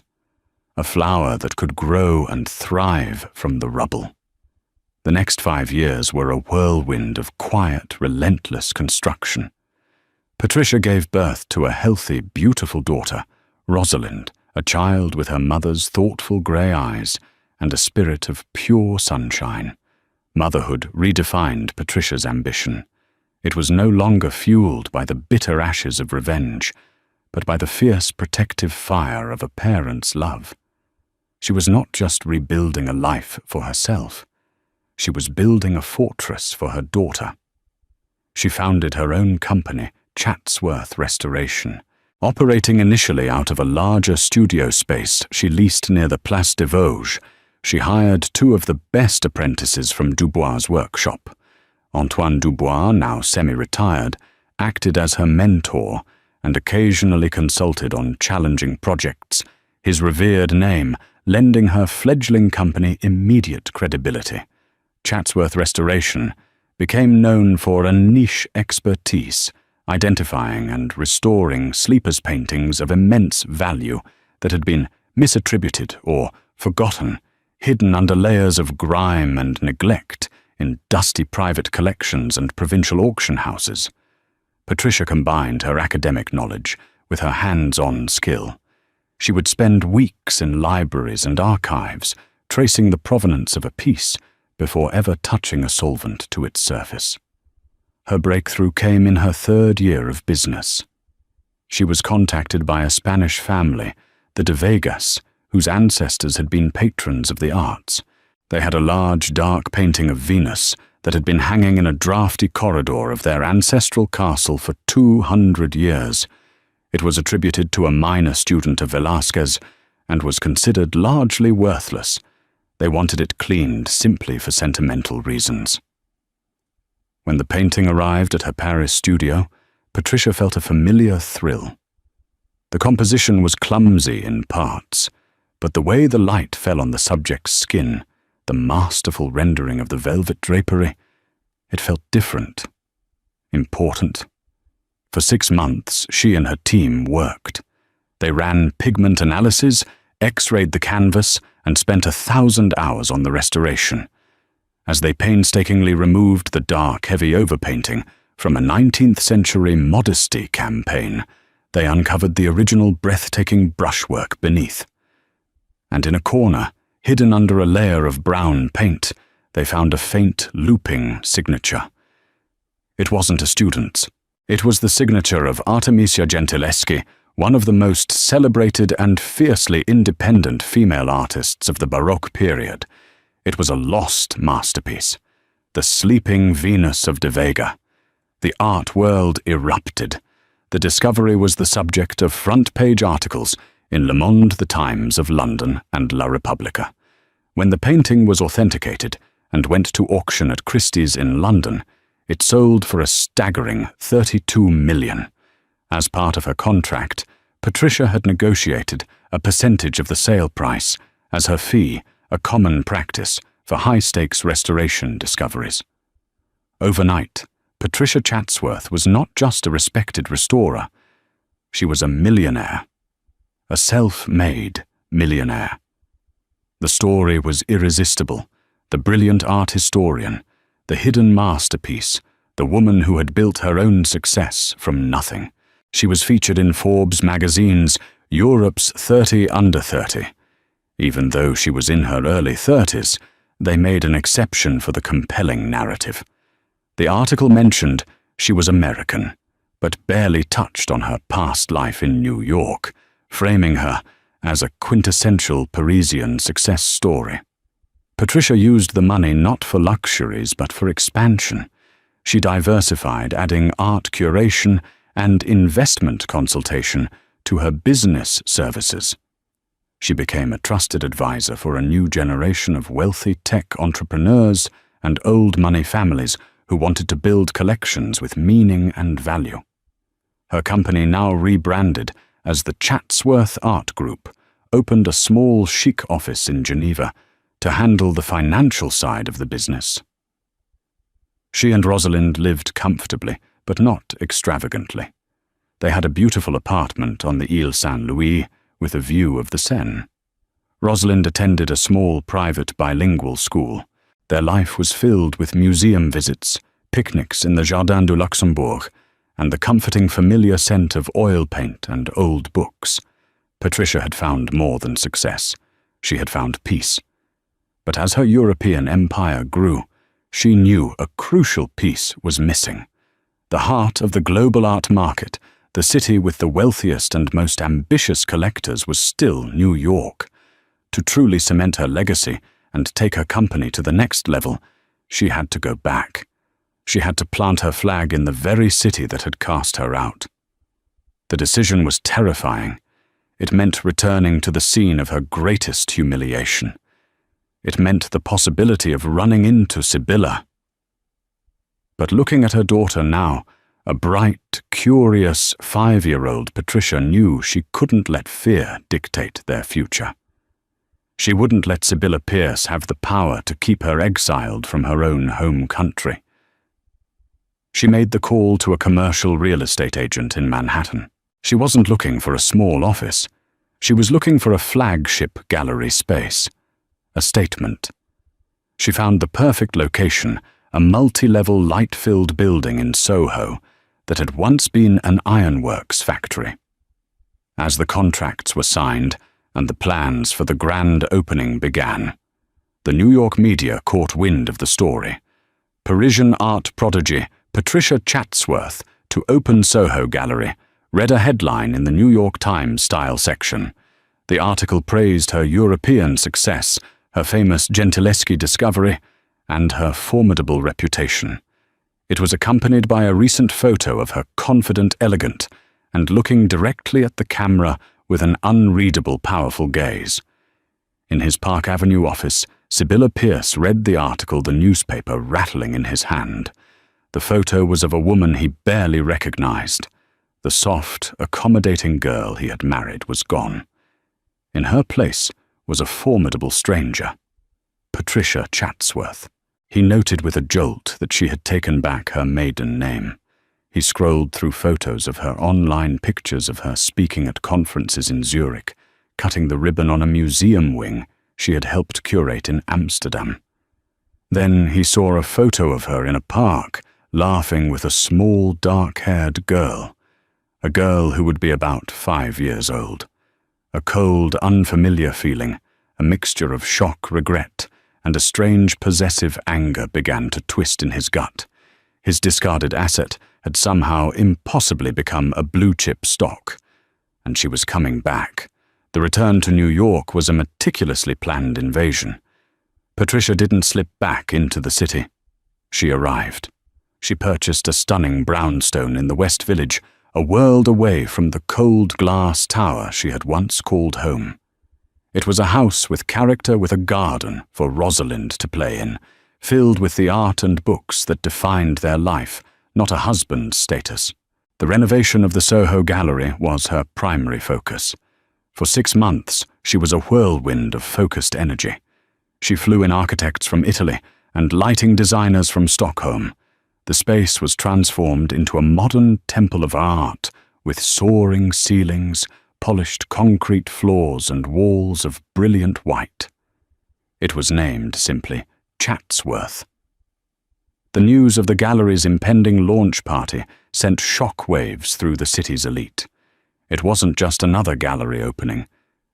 a flower that could grow and thrive from the rubble. The next 5 years were a whirlwind of quiet, relentless construction. Patricia gave birth to a healthy, beautiful daughter, Rosalind, a child with her mother's thoughtful grey eyes and a spirit of pure sunshine. Motherhood redefined Patricia's ambition. It was no longer fueled by the bitter ashes of revenge, but by the fierce protective fire of a parent's love. She was not just rebuilding a life for herself. She was building a fortress for her daughter. She founded her own company, Chatsworth Restoration. Operating initially out of a larger studio space she leased near the Place des Vosges, she hired 2 of the best apprentices from Dubois' workshop. Antoine Dubois, now semi-retired, acted as her mentor and occasionally consulted on challenging projects, his revered name lending her fledgling company immediate credibility. Chatsworth Restoration became known for a niche expertise, identifying and restoring sleepers' paintings of immense value that had been misattributed or forgotten, hidden under layers of grime and neglect in dusty private collections and provincial auction houses. Patricia combined her academic knowledge with her hands-on skill. She would spend weeks in libraries and archives, tracing the provenance of a piece before ever touching a solvent to its surface. Her breakthrough came in her 3rd year of business. She was contacted by a Spanish family, the de Vegas, whose ancestors had been patrons of the arts. They had a large, dark painting of Venus that had been hanging in a drafty corridor of their ancestral castle for 200 years. It was attributed to a minor student of Velázquez and was considered largely worthless. They wanted it cleaned simply for sentimental reasons. When the painting arrived at her Paris studio, Patricia felt a familiar thrill. The composition was clumsy in parts, but the way the light fell on the subject's skin, the masterful rendering of the velvet drapery, it felt different, important. For 6 months, she and her team worked. They ran pigment analysis, X-rayed the canvas, and spent 1,000 hours on the restoration. As they painstakingly removed the dark, heavy overpainting from a 19th century modesty campaign, they uncovered the original breathtaking brushwork beneath. And in a corner, hidden under a layer of brown paint, they found a faint, looping signature. It wasn't a student's. It was the signature of Artemisia Gentileschi, one of the most celebrated and fiercely independent female artists of the Baroque period. It was a lost masterpiece, the Sleeping Venus of de Vega. The art world erupted. The discovery was the subject of front-page articles in Le Monde, The Times of London, and La Repubblica. When the painting was authenticated and went to auction at Christie's in London, it sold for a staggering $32 million. As part of her contract, Patricia had negotiated a percentage of the sale price as her fee, a common practice for high-stakes restoration discoveries. Overnight, Patricia Chatsworth was not just a respected restorer. She was a millionaire. A self-made millionaire. The story was irresistible. The brilliant art historian, the hidden masterpiece, the woman who had built her own success from nothing. She was featured in Forbes magazine's Europe's 30 Under 30. Even though she was in her early 30s, they made an exception for the compelling narrative. The article mentioned she was American, but barely touched on her past life in New York, framing her as a quintessential Parisian success story. Patricia used the money not for luxuries but for expansion. She diversified, adding art curation and investment consultation to her business services. She became a trusted advisor for a new generation of wealthy tech entrepreneurs and old money families who wanted to build collections with meaning and value. Her company, now rebranded as the Chatsworth Art Group, opened a small chic office in Geneva to handle the financial side of the business. She and Rosalind lived comfortably, but not extravagantly. They had a beautiful apartment on the Ile Saint-Louis with a view of the Seine. Rosalind attended a small private bilingual school. Their life was filled with museum visits, picnics in the Jardin du Luxembourg, and the comforting familiar scent of oil paint and old books. Patricia had found more than success. She had found peace. But as her European empire grew, she knew a crucial piece was missing. The heart of the global art market, the city with the wealthiest and most ambitious collectors, was still New York. To truly cement her legacy and take her company to the next level, she had to go back. She had to plant her flag in the very city that had cast her out. The decision was terrifying. It meant returning to the scene of her greatest humiliation. It meant the possibility of running into Sibylla. But looking at her daughter now, a bright, curious 5-year-old Patricia knew she couldn't let fear dictate their future. She wouldn't let Sibylla Pierce have the power to keep her exiled from her own home country. She made the call to a commercial real estate agent in Manhattan. She wasn't looking for a small office. She was looking for a flagship gallery space, a statement. She found the perfect location, a multi-level light-filled building in Soho that had once been an ironworks factory. As the contracts were signed and the plans for the grand opening began, the New York media caught wind of the story. Parisian art prodigy Patricia Chatsworth to open Soho Gallery read a headline in the New York Times style section. The article praised her European success, her famous Gentileschi discovery, and her formidable reputation. It was accompanied by a recent photo of her confident, elegant, and looking directly at the camera with an unreadable, powerful gaze. In his Park Avenue office, Sibylla Pierce read the article, the newspaper rattling in his hand. The photo was of a woman he barely recognized. The soft, accommodating girl he had married was gone. In her place was a formidable stranger, Patricia Chatsworth. He noted with a jolt that she had taken back her maiden name. He scrolled through photos of her, online pictures of her speaking at conferences in Zurich, cutting the ribbon on a museum wing she had helped curate in Amsterdam. Then he saw a photo of her in a park, laughing with a small, dark-haired girl, a girl who would be about 5 years old. A cold, unfamiliar feeling, a mixture of shock, regret, and a strange possessive anger began to twist in his gut. His discarded asset had somehow impossibly become a blue-chip stock, and she was coming back. The return to New York was a meticulously planned invasion. Patricia didn't slip back into the city. She arrived. She purchased a stunning brownstone in the West Village, a world away from the cold glass tower she had once called home. It was a house with character, with a garden for Rosalind to play in, filled with the art and books that defined their life, not a husband's status. The renovation of the Soho Gallery was her primary focus. For 6 months, she was a whirlwind of focused energy. She flew in architects from Italy and lighting designers from Stockholm. The space was transformed into a modern temple of art with soaring ceilings, polished concrete floors and walls of brilliant white. It was named simply Chatsworth. The news of the gallery's impending launch party sent shock waves through the city's elite. It wasn't just another gallery opening.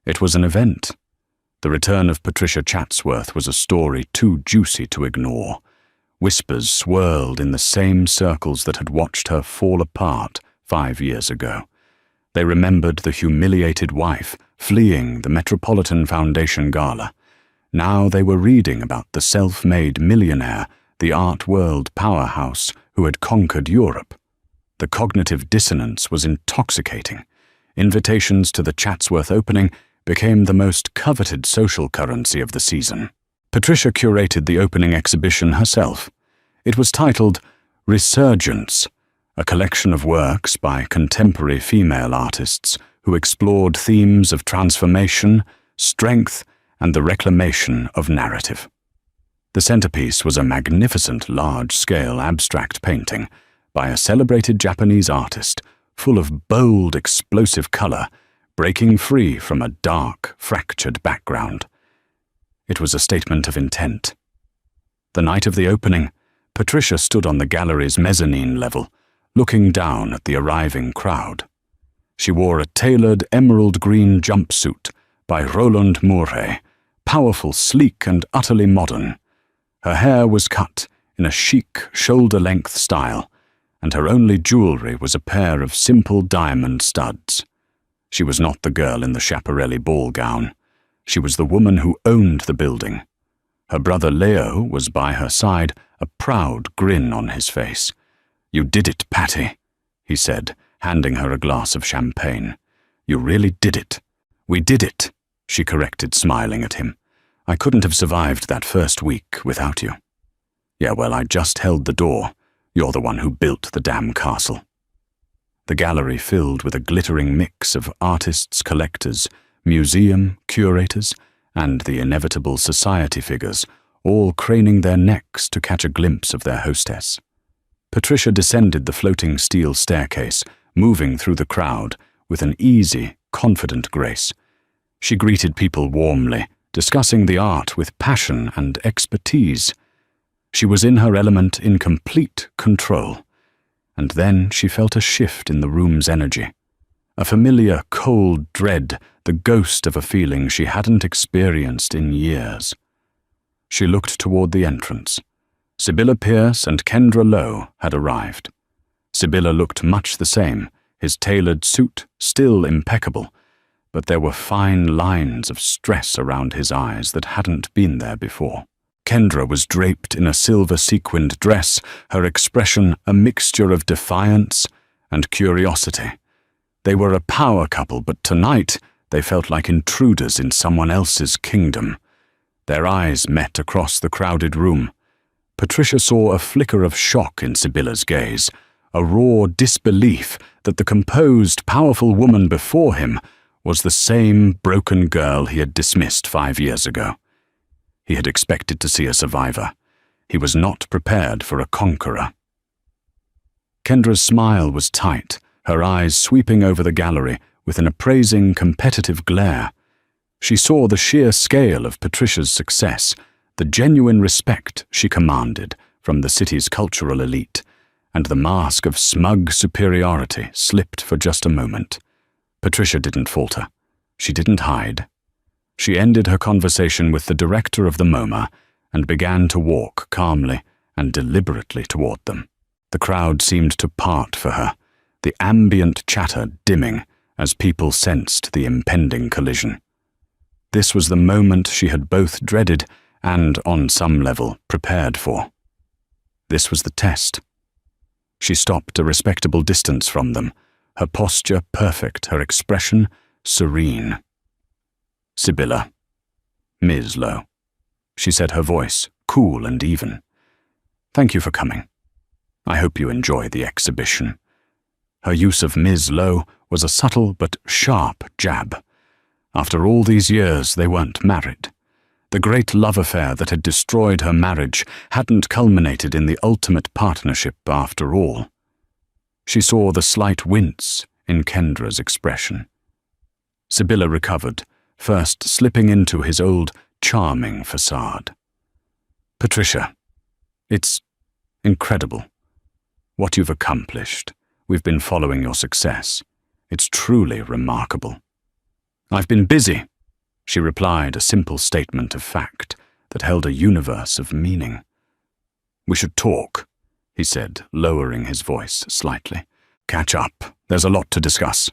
It was an event. The return of Patricia Chatsworth was a story too juicy to ignore. Whispers swirled in the same circles that had watched her fall apart 5 years ago. They remembered the humiliated wife fleeing the Metropolitan Foundation Gala. Now they were reading about the self-made millionaire, the art world powerhouse who had conquered Europe. The cognitive dissonance was intoxicating. Invitations to the Chatsworth opening became the most coveted social currency of the season. Patricia curated the opening exhibition herself. It was titled Resurgence, a collection of works by contemporary female artists who explored themes of transformation, strength, and the reclamation of narrative. The centerpiece was a magnificent large-scale abstract painting by a celebrated Japanese artist, full of bold, explosive color, breaking free from a dark, fractured background. It was a statement of intent. The night of the opening, Patricia stood on the gallery's mezzanine level, looking down at the arriving crowd. She wore a tailored emerald green jumpsuit by Roland Mouret, powerful, sleek, and utterly modern. Her hair was cut in a chic, shoulder-length style, and her only jewelry was a pair of simple diamond studs. She was not the girl in the Schiaparelli ball gown. She was the woman who owned the building. Her brother Leo was by her side, a proud grin on his face. "You did it, Patty," he said, handing her a glass of champagne. "You really did it." "We did it," she corrected, smiling at him. "I couldn't have survived that first week without you." "Yeah, well, I just held the door. You're the one who built the damn castle." The gallery filled with a glittering mix of artists, collectors, museum curators, and the inevitable society figures, all craning their necks to catch a glimpse of their hostess. Patricia descended the floating steel staircase, moving through the crowd with an easy, confident grace. She greeted people warmly, discussing the art with passion and expertise. She was in her element, in complete control. And then she felt a shift in the room's energy. A familiar, cold dread, the ghost of a feeling she hadn't experienced in years. She looked toward the entrance. Sibylla Pierce and Kendra Lowe had arrived. Sibylla looked much the same, his tailored suit still impeccable, but there were fine lines of stress around his eyes that hadn't been there before. Kendra was draped in a silver-sequined dress, her expression a mixture of defiance and curiosity. They were a power couple, but tonight they felt like intruders in someone else's kingdom. Their eyes met across the crowded room. Patricia saw a flicker of shock in Sibylla's gaze, a raw disbelief that the composed, powerful woman before him was the same broken girl he had dismissed 5 years ago. He had expected to see a survivor. He was not prepared for a conqueror. Kendra's smile was tight, her eyes sweeping over the gallery with an appraising, competitive glare. She saw the sheer scale of Patricia's success, the genuine respect she commanded from the city's cultural elite, and the mask of smug superiority slipped for just a moment. Patricia didn't falter. She didn't hide. She ended her conversation with the director of the MoMA and began to walk calmly and deliberately toward them. The crowd seemed to part for her, the ambient chatter dimming as people sensed the impending collision. This was the moment she had both dreaded and, on some level, prepared for. This was the test. She stopped a respectable distance from them, her posture perfect, her expression serene. "Sibylla, Ms. Lowe," she said, her voice cool and even. "Thank you for coming. I hope you enjoy the exhibition." Her use of Ms. Lowe was a subtle but sharp jab. After all these years, they weren't married. The great love affair that had destroyed her marriage hadn't culminated in the ultimate partnership after all. She saw the slight wince in Kendra's expression. Sibylla recovered, first slipping into his old, charming facade. "Patricia, it's incredible. What you've accomplished. We've been following your success. It's truly remarkable." "I've been busy," she replied, a simple statement of fact that held a universe of meaning. "We should talk," he said, lowering his voice slightly. "Catch up. There's a lot to discuss."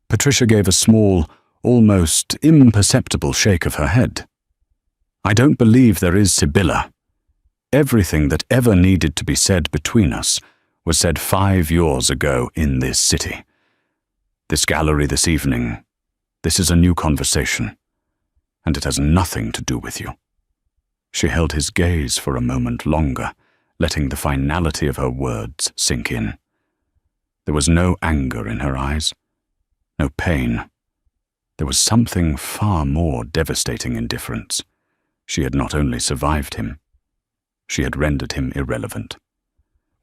Patricia gave a small, almost imperceptible shake of her head. "I don't believe there is, Sibylla. Everything that ever needed to be said between us was said 5 years ago in this city. This gallery this evening, this is a new conversation, and it has nothing to do with you." She held his gaze for a moment longer, letting the finality of her words sink in. There was no anger in her eyes, no pain. There was something far more devastating indifference. She had not only survived him, she had rendered him irrelevant.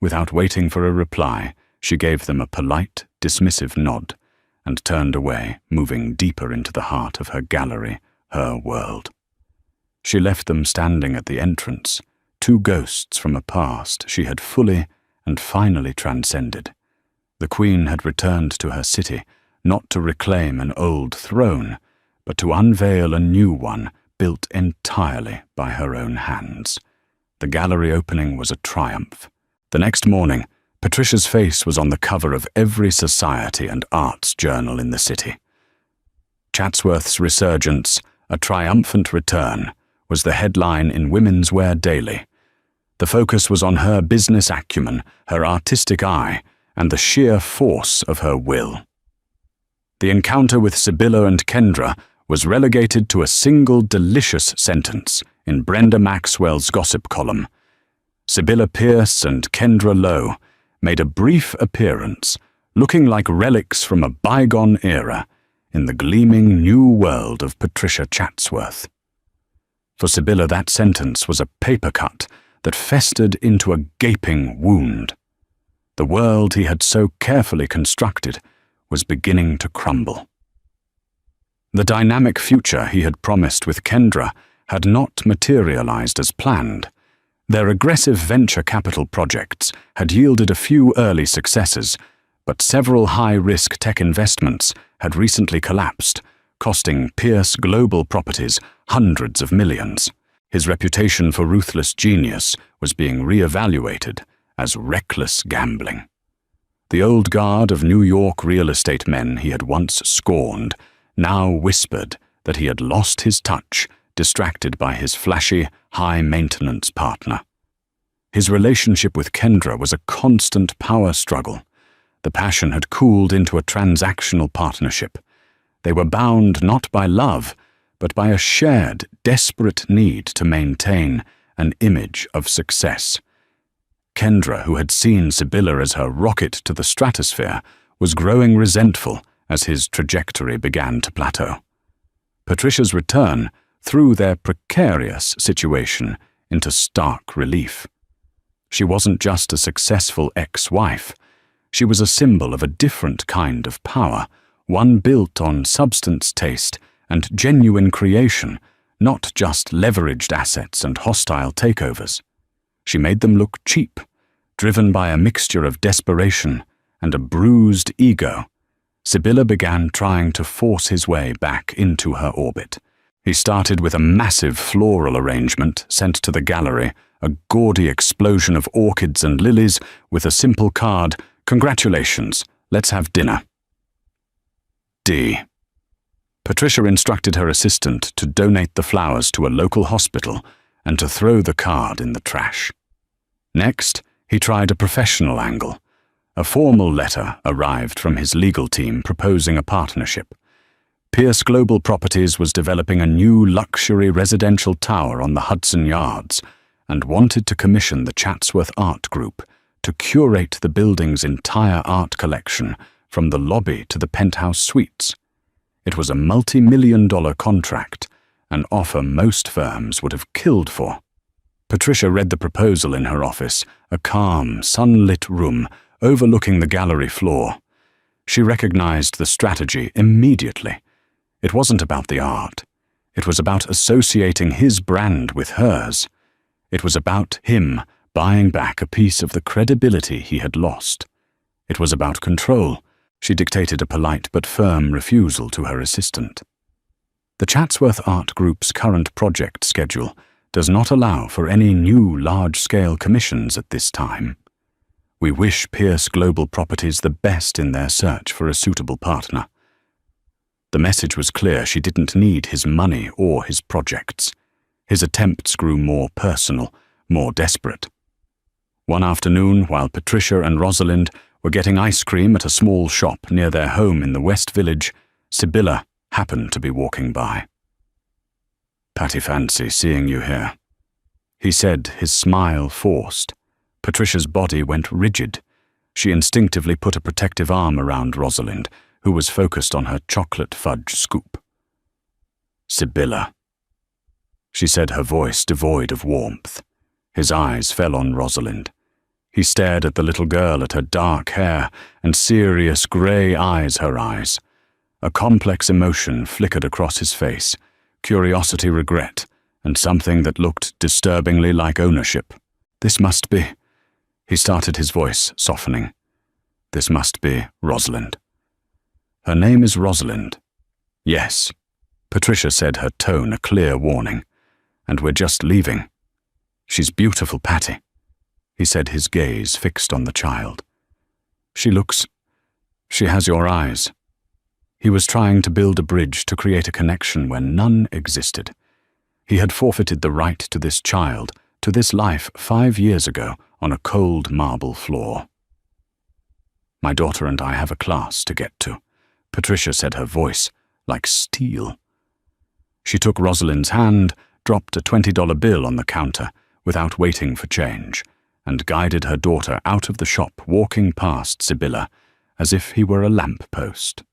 Without waiting for a reply, she gave them a polite, dismissive nod and turned away, moving deeper into the heart of her gallery, her world. She left them standing at the entrance, two ghosts from a past she had fully and finally transcended. The Queen had returned to her city, not to reclaim an old throne, but to unveil a new one built entirely by her own hands. The gallery opening was a triumph. The next morning, Patricia's face was on the cover of every society and arts journal in the city. Chatsworth's resurgence, a triumphant return, was the headline in Women's Wear Daily. The focus was on her business acumen, her artistic eye, and the sheer force of her will. The encounter with Sibylla and Kendra was relegated to a single delicious sentence in Brenda Maxwell's gossip column. Sibylla Pierce and Kendra Lowe made a brief appearance, looking like relics from a bygone era, in the gleaming new world of Patricia Chatsworth. For Sibylla, that sentence was a paper cut that festered into a gaping wound. The world he had so carefully constructed was beginning to crumble. The dynamic future he had promised with Kendra had not materialized as planned. Their aggressive venture capital projects had yielded a few early successes, but several high-risk tech investments had recently collapsed, costing Pierce Global Properties hundreds of millions. His reputation for ruthless genius was being re-evaluated as reckless gambling. The old guard of New York real estate men he had once scorned now whispered that he had lost his touch, distracted by his flashy, high-maintenance partner. His relationship with Kendra was a constant power struggle. The passion had cooled into a transactional partnership. They were bound not by love, but by a shared, desperate need to maintain an image of success. Kendra, who had seen Sibylla as her rocket to the stratosphere, was growing resentful as his trajectory began to plateau. Patricia's return threw their precarious situation into stark relief. She wasn't just a successful ex-wife. She was a symbol of a different kind of power, one built on substance taste and genuine creation, not just leveraged assets and hostile takeovers. She made them look cheap, driven by a mixture of desperation and a bruised ego. Sibylla began trying to force his way back into her orbit. He started with a massive floral arrangement sent to the gallery, a gaudy explosion of orchids and lilies with a simple card, "Congratulations, let's have dinner." D. Patricia instructed her assistant to donate the flowers to a local hospital and to throw the card in the trash. Next, he tried a professional angle. A formal letter arrived from his legal team proposing a partnership. Pierce Global Properties was developing a new luxury residential tower on the Hudson Yards and wanted to commission the Chatsworth Art Group to curate the building's entire art collection from the lobby to the penthouse suites. It was a multi-million-dollar contract, an offer most firms would have killed for. Patricia read the proposal in her office, a calm, sunlit room overlooking the gallery floor. She recognized the strategy immediately. It wasn't about the art. It was about associating his brand with hers. It was about him buying back a piece of the credibility he had lost. It was about control. She dictated a polite but firm refusal to her assistant. The Chatsworth Art Group's current project schedule does not allow for any new large-scale commissions at this time. We wish Pierce Global Properties the best in their search for a suitable partner. The message was clear. She didn't need his money or his projects. His attempts grew more personal, more desperate. One afternoon, while Patricia and Rosalind were getting ice cream at a small shop near their home in the West Village, Sibylla happened to be walking by. "Patty fancy seeing you here," he said, his smile forced. Patricia's body went rigid. She instinctively put a protective arm around Rosalind, who was focused on her chocolate fudge scoop. "Sibylla," she said, her voice devoid of warmth. His eyes fell on Rosalind. He stared at the little girl, at her dark hair and serious grey eyes her eyes. A complex emotion flickered across his face, curiosity, regret, and something that looked disturbingly like ownership. This must be... He started, his voice softening. This must be Rosalind. Her name is Rosalind. Yes, Patricia said, her tone a clear warning. And we're just leaving. She's beautiful, Patty, he said, his gaze fixed on the child. She has your eyes. He was trying to build a bridge to create a connection where none existed. He had forfeited the right to this child, to this life 5 years ago on a cold marble floor. My daughter and I have a class to get to, Patricia said, her voice like steel. She took Rosalind's hand, dropped a $20 bill on the counter without waiting for change, and guided her daughter out of the shop, walking past Sibylla as if he were a lamppost.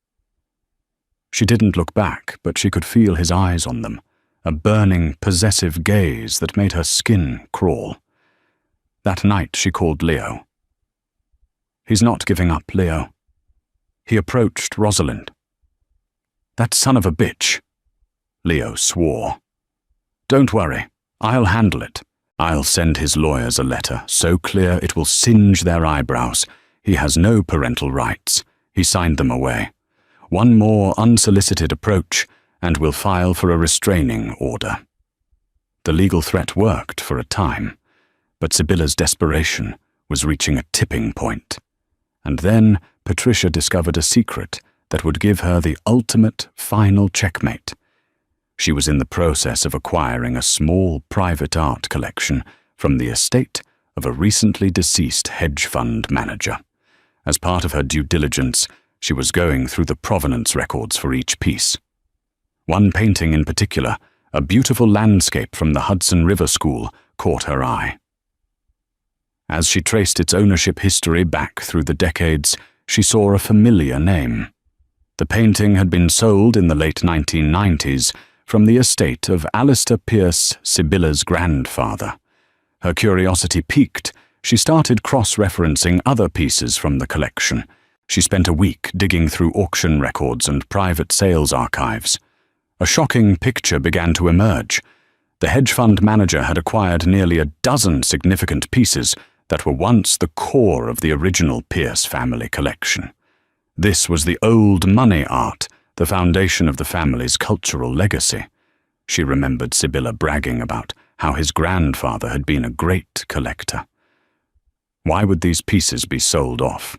She didn't look back, but she could feel his eyes on them, a burning, possessive gaze that made her skin crawl. That night she called Leo. He's not giving up, Leo. He approached Rosalind. That son of a bitch, Leo swore. Don't worry, I'll handle it. I'll send his lawyers a letter so clear it will singe their eyebrows. He has no parental rights. He signed them away. One more unsolicited approach, and we'll file for a restraining order. The legal threat worked for a time, but Sibylla's desperation was reaching a tipping point. And then Patricia discovered a secret that would give her the ultimate, final checkmate. She was in the process of acquiring a small private art collection from the estate of a recently deceased hedge fund manager. As part of her due diligence, she was going through the provenance records for each piece. One painting in particular, a beautiful landscape from the Hudson River School, caught her eye. As she traced its ownership history back through the decades, she saw a familiar name. The painting had been sold in the late 1990s from the estate of Alistair Pierce, Sibylla's grandfather. Her curiosity piqued. She started cross-referencing other pieces from the collection. She spent a week digging through auction records and private sales archives. A shocking picture began to emerge. The hedge fund manager had acquired nearly a dozen significant pieces that were once the core of the original Pierce family collection. This was the old money art, the foundation of the family's cultural legacy. She remembered Sibylla bragging about how his grandfather had been a great collector. Why would these pieces be sold off?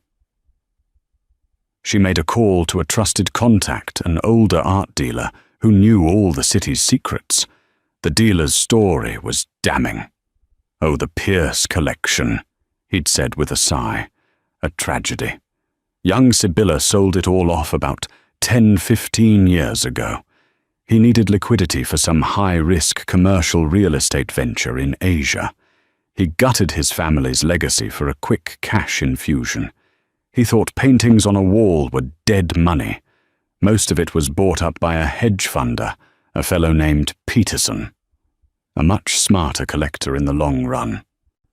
She made a call to a trusted contact, an older art dealer who knew all the city's secrets. The dealer's story was damning. Oh, the Pierce collection, he'd said with a sigh. A tragedy. Young Sibylla sold it all off about 10-15 years ago. He needed liquidity for some high-risk commercial real estate venture in Asia. He gutted his family's legacy for a quick cash infusion. He thought paintings on a wall were dead money. Most of it was bought up by a hedge funder, a fellow named Peterson. A much smarter collector in the long run.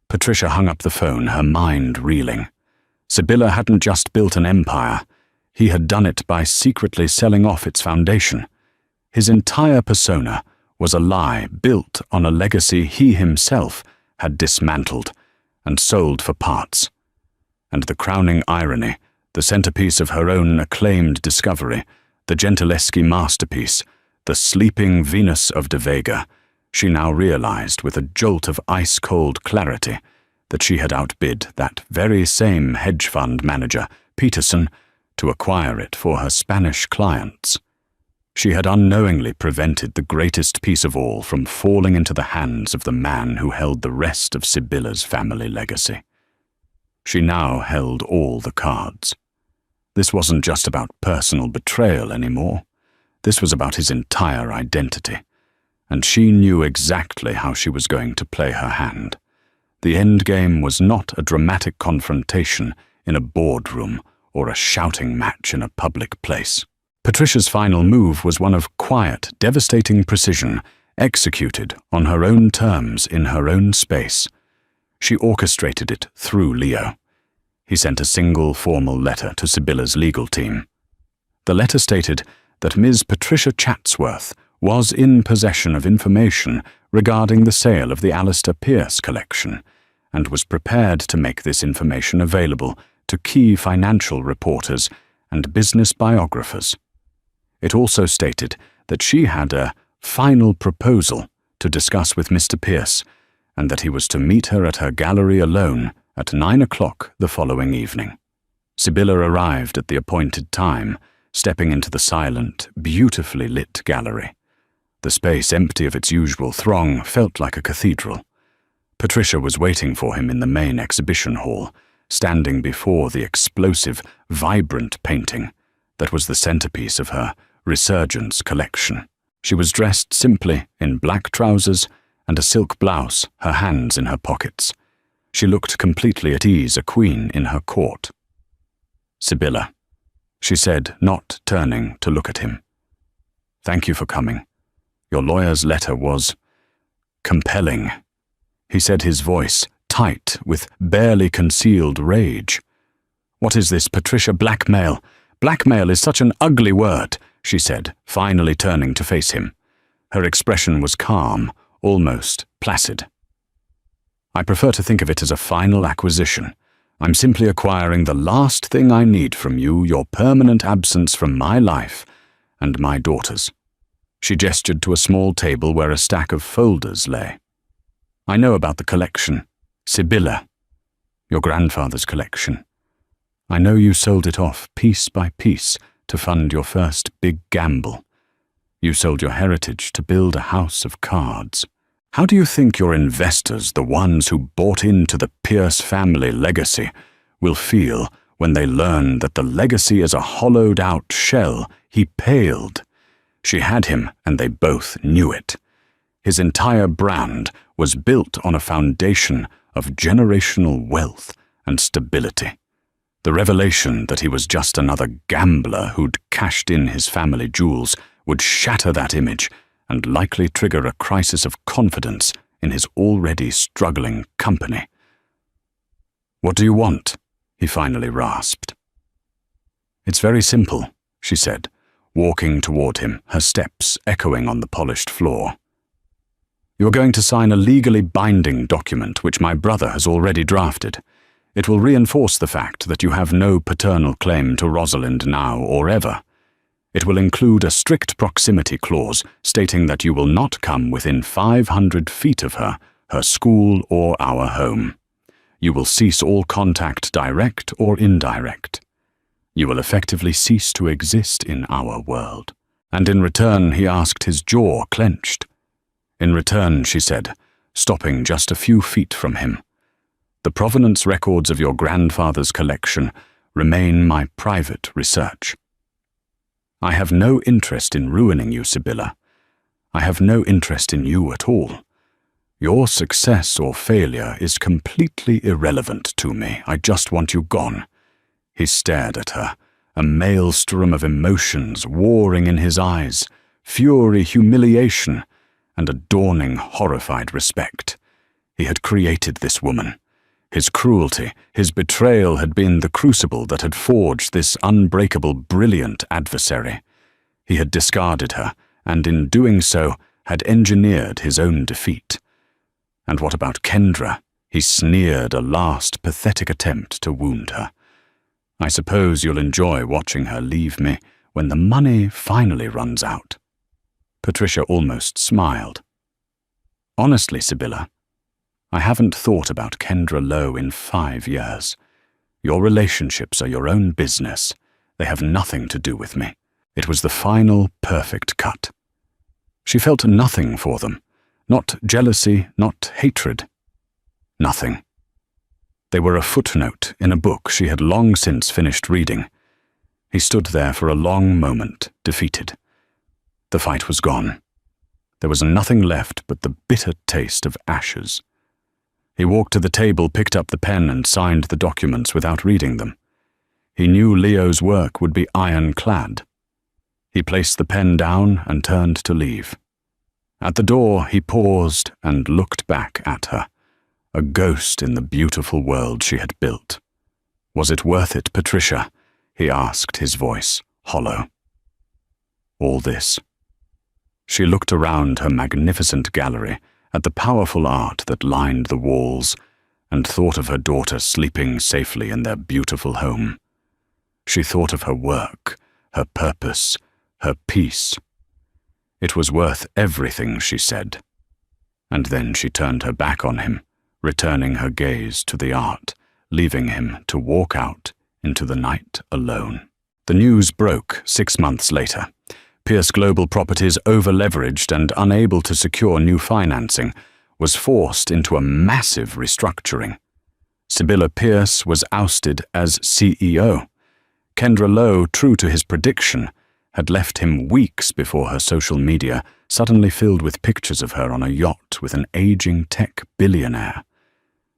Patricia hung up the phone, her mind reeling. Sibylla hadn't just built an empire. He had done it by secretly selling off its foundation. His entire persona was a lie built on a legacy he himself had dismantled and sold for parts. And the crowning irony, the centerpiece of her own acclaimed discovery, the Gentileschi masterpiece, the sleeping Venus of de Vega, she now realized with a jolt of ice-cold clarity that she had outbid that very same hedge fund manager, Peterson, to acquire it for her Spanish clients. She had unknowingly prevented the greatest piece of all from falling into the hands of the man who held the rest of Sibylla's family legacy. She now held all the cards. This wasn't just about personal betrayal anymore. This was about his entire identity. And she knew exactly how she was going to play her hand. The endgame was not a dramatic confrontation in a boardroom or a shouting match in a public place. Patricia's final move was one of quiet, devastating precision, executed on her own terms in her own space. She orchestrated it through Leo. He sent a single formal letter to Sibylla's legal team. The letter stated that Ms. Patricia Chatsworth was in possession of information regarding the sale of the Alistair Pierce collection and was prepared to make this information available to key financial reporters and business biographers. It also stated that she had a final proposal to discuss with Mr. Pierce and that he was to meet her at her gallery alone at 9 o'clock the following evening. Sibylla arrived at the appointed time, stepping into the silent, beautifully lit gallery. The space, empty of its usual throng, felt like a cathedral. Patricia was waiting for him in the main exhibition hall, standing before the explosive, vibrant painting that was the centerpiece of her Resurgence collection. She was dressed simply in black trousers and a silk blouse, her hands in her pockets. She looked completely at ease, a queen in her court. "Sibylla," she said, not turning to look at him. "Thank you for coming. Your lawyer's letter was compelling," he said, his voice tight with barely concealed rage. "What is this, Patricia? Blackmail? Blackmail is such an ugly word," she said, finally turning to face him. Her expression was calm, almost placid. "I prefer to think of it as a final acquisition. I'm simply acquiring the last thing I need from you, your permanent absence from my life and my daughter's." She gestured to a small table where a stack of folders lay. "I know about the collection. Sibylla, your grandfather's collection. I know you sold it off piece by piece to fund your first big gamble. You sold your heritage to build a house of cards. How do you think your investors, the ones who bought into the Pierce family legacy, will feel when they learn that the legacy is a hollowed-out shell? He paled. She had him, and they both knew it. His entire brand was built on a foundation of generational wealth and stability. The revelation that he was just another gambler who'd cashed in his family jewels would shatter that image and likely trigger a crisis of confidence in his already struggling company. "What do you want?" he finally rasped. "It's very simple," she said, walking toward him, her steps echoing on the polished floor. "You are going to sign a legally binding document which my brother has already drafted. It will reinforce the fact that you have no paternal claim to Rosalind now or ever. It will include a strict proximity clause stating that you will not come within 500 feet of her, her school, or our home. You will cease all contact, direct or indirect. You will effectively cease to exist in our world." And in return, he asked, his jaw clenched. "In return," she said, stopping just a few feet from him, "the provenance records of your grandfather's collection remain my private research. I have no interest in ruining you, Sibylla. I have no interest in you at all. Your success or failure is completely irrelevant to me. I just want you gone." He stared at her, a maelstrom of emotions warring in his eyes, fury, humiliation, and a dawning, horrified respect. He had created this woman. His cruelty, his betrayal had been the crucible that had forged this unbreakable, brilliant adversary. He had discarded her, and in doing so had engineered his own defeat. And what about Kendra? He sneered, a last pathetic attempt to wound her. "I suppose you'll enjoy watching her leave me when the money finally runs out." Patricia almost smiled. "Honestly, Sibylla, I haven't thought about Kendra Lowe in 5 years. Your relationships are your own business. They have nothing to do with me. It was the final, perfect cut." She felt nothing for them. Not jealousy, not hatred. Nothing. They were a footnote in a book she had long since finished reading. He stood there for a long moment, defeated. The fight was gone. There was nothing left but the bitter taste of ashes. He walked to the table, picked up the pen, and signed the documents without reading them. He knew Leo's work would be ironclad. He placed the pen down and turned to leave. At the door, he paused and looked back at her, a ghost in the beautiful world she had built. "Was it worth it, Patricia?" he asked, his voice hollow. all this. She looked around her magnificent gallery at the powerful art that lined the walls and thought of her daughter sleeping safely in their beautiful home. She thought of her work, her purpose, her peace. It was worth everything, she said. And then she turned her back on him, returning her gaze to the art, leaving him to walk out into the night alone. The news broke 6 months later. Pierce Global Properties, over-leveraged and unable to secure new financing, was forced into a massive restructuring. Sibylla Pierce was ousted as CEO. Kendra Lowe, true to his prediction, had left him weeks before her social media suddenly filled with pictures of her on a yacht with an aging tech billionaire.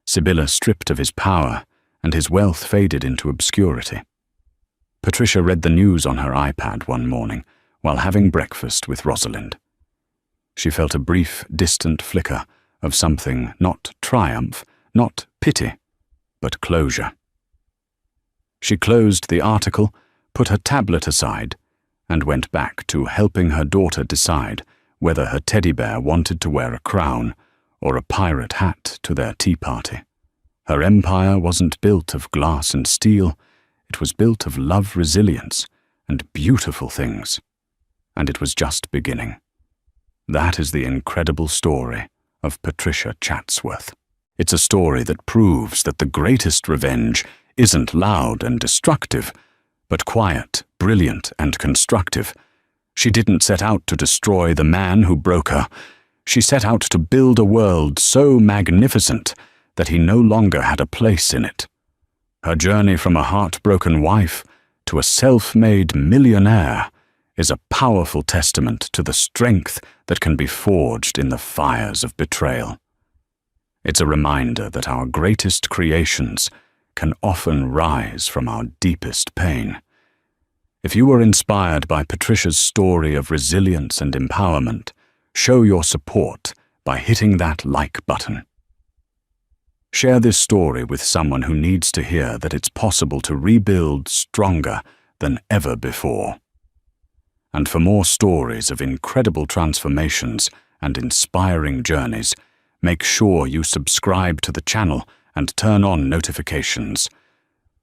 Sibylla stripped of his power, and his wealth faded into obscurity. Patricia read the news on her iPad one morning while having breakfast with Rosalind. She felt a brief, distant flicker of something, not triumph, not pity, but closure. She closed the article, put her tablet aside, and went back to helping her daughter decide whether her teddy bear wanted to wear a crown or a pirate hat to their tea party. Her empire wasn't built of glass and steel, it was built of love, resilience, and beautiful things. And it was just beginning. That is the incredible story of Patricia Chatsworth. It's a story that proves that the greatest revenge isn't loud and destructive, but quiet, brilliant, and constructive. She didn't set out to destroy the man who broke her. She set out to build a world so magnificent that he no longer had a place in it. Her journey from a heartbroken wife to a self-made millionaire is a powerful testament to the strength that can be forged in the fires of betrayal. It's a reminder that our greatest creations can often rise from our deepest pain. If you were inspired by Patricia's story of resilience and empowerment, show your support by hitting that like button. Share this story with someone who needs to hear that it's possible to rebuild stronger than ever before. And for more stories of incredible transformations and inspiring journeys, make sure you subscribe to the channel and turn on notifications.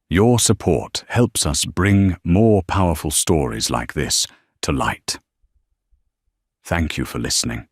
Your support helps us bring more powerful stories like this to light. Thank you for listening.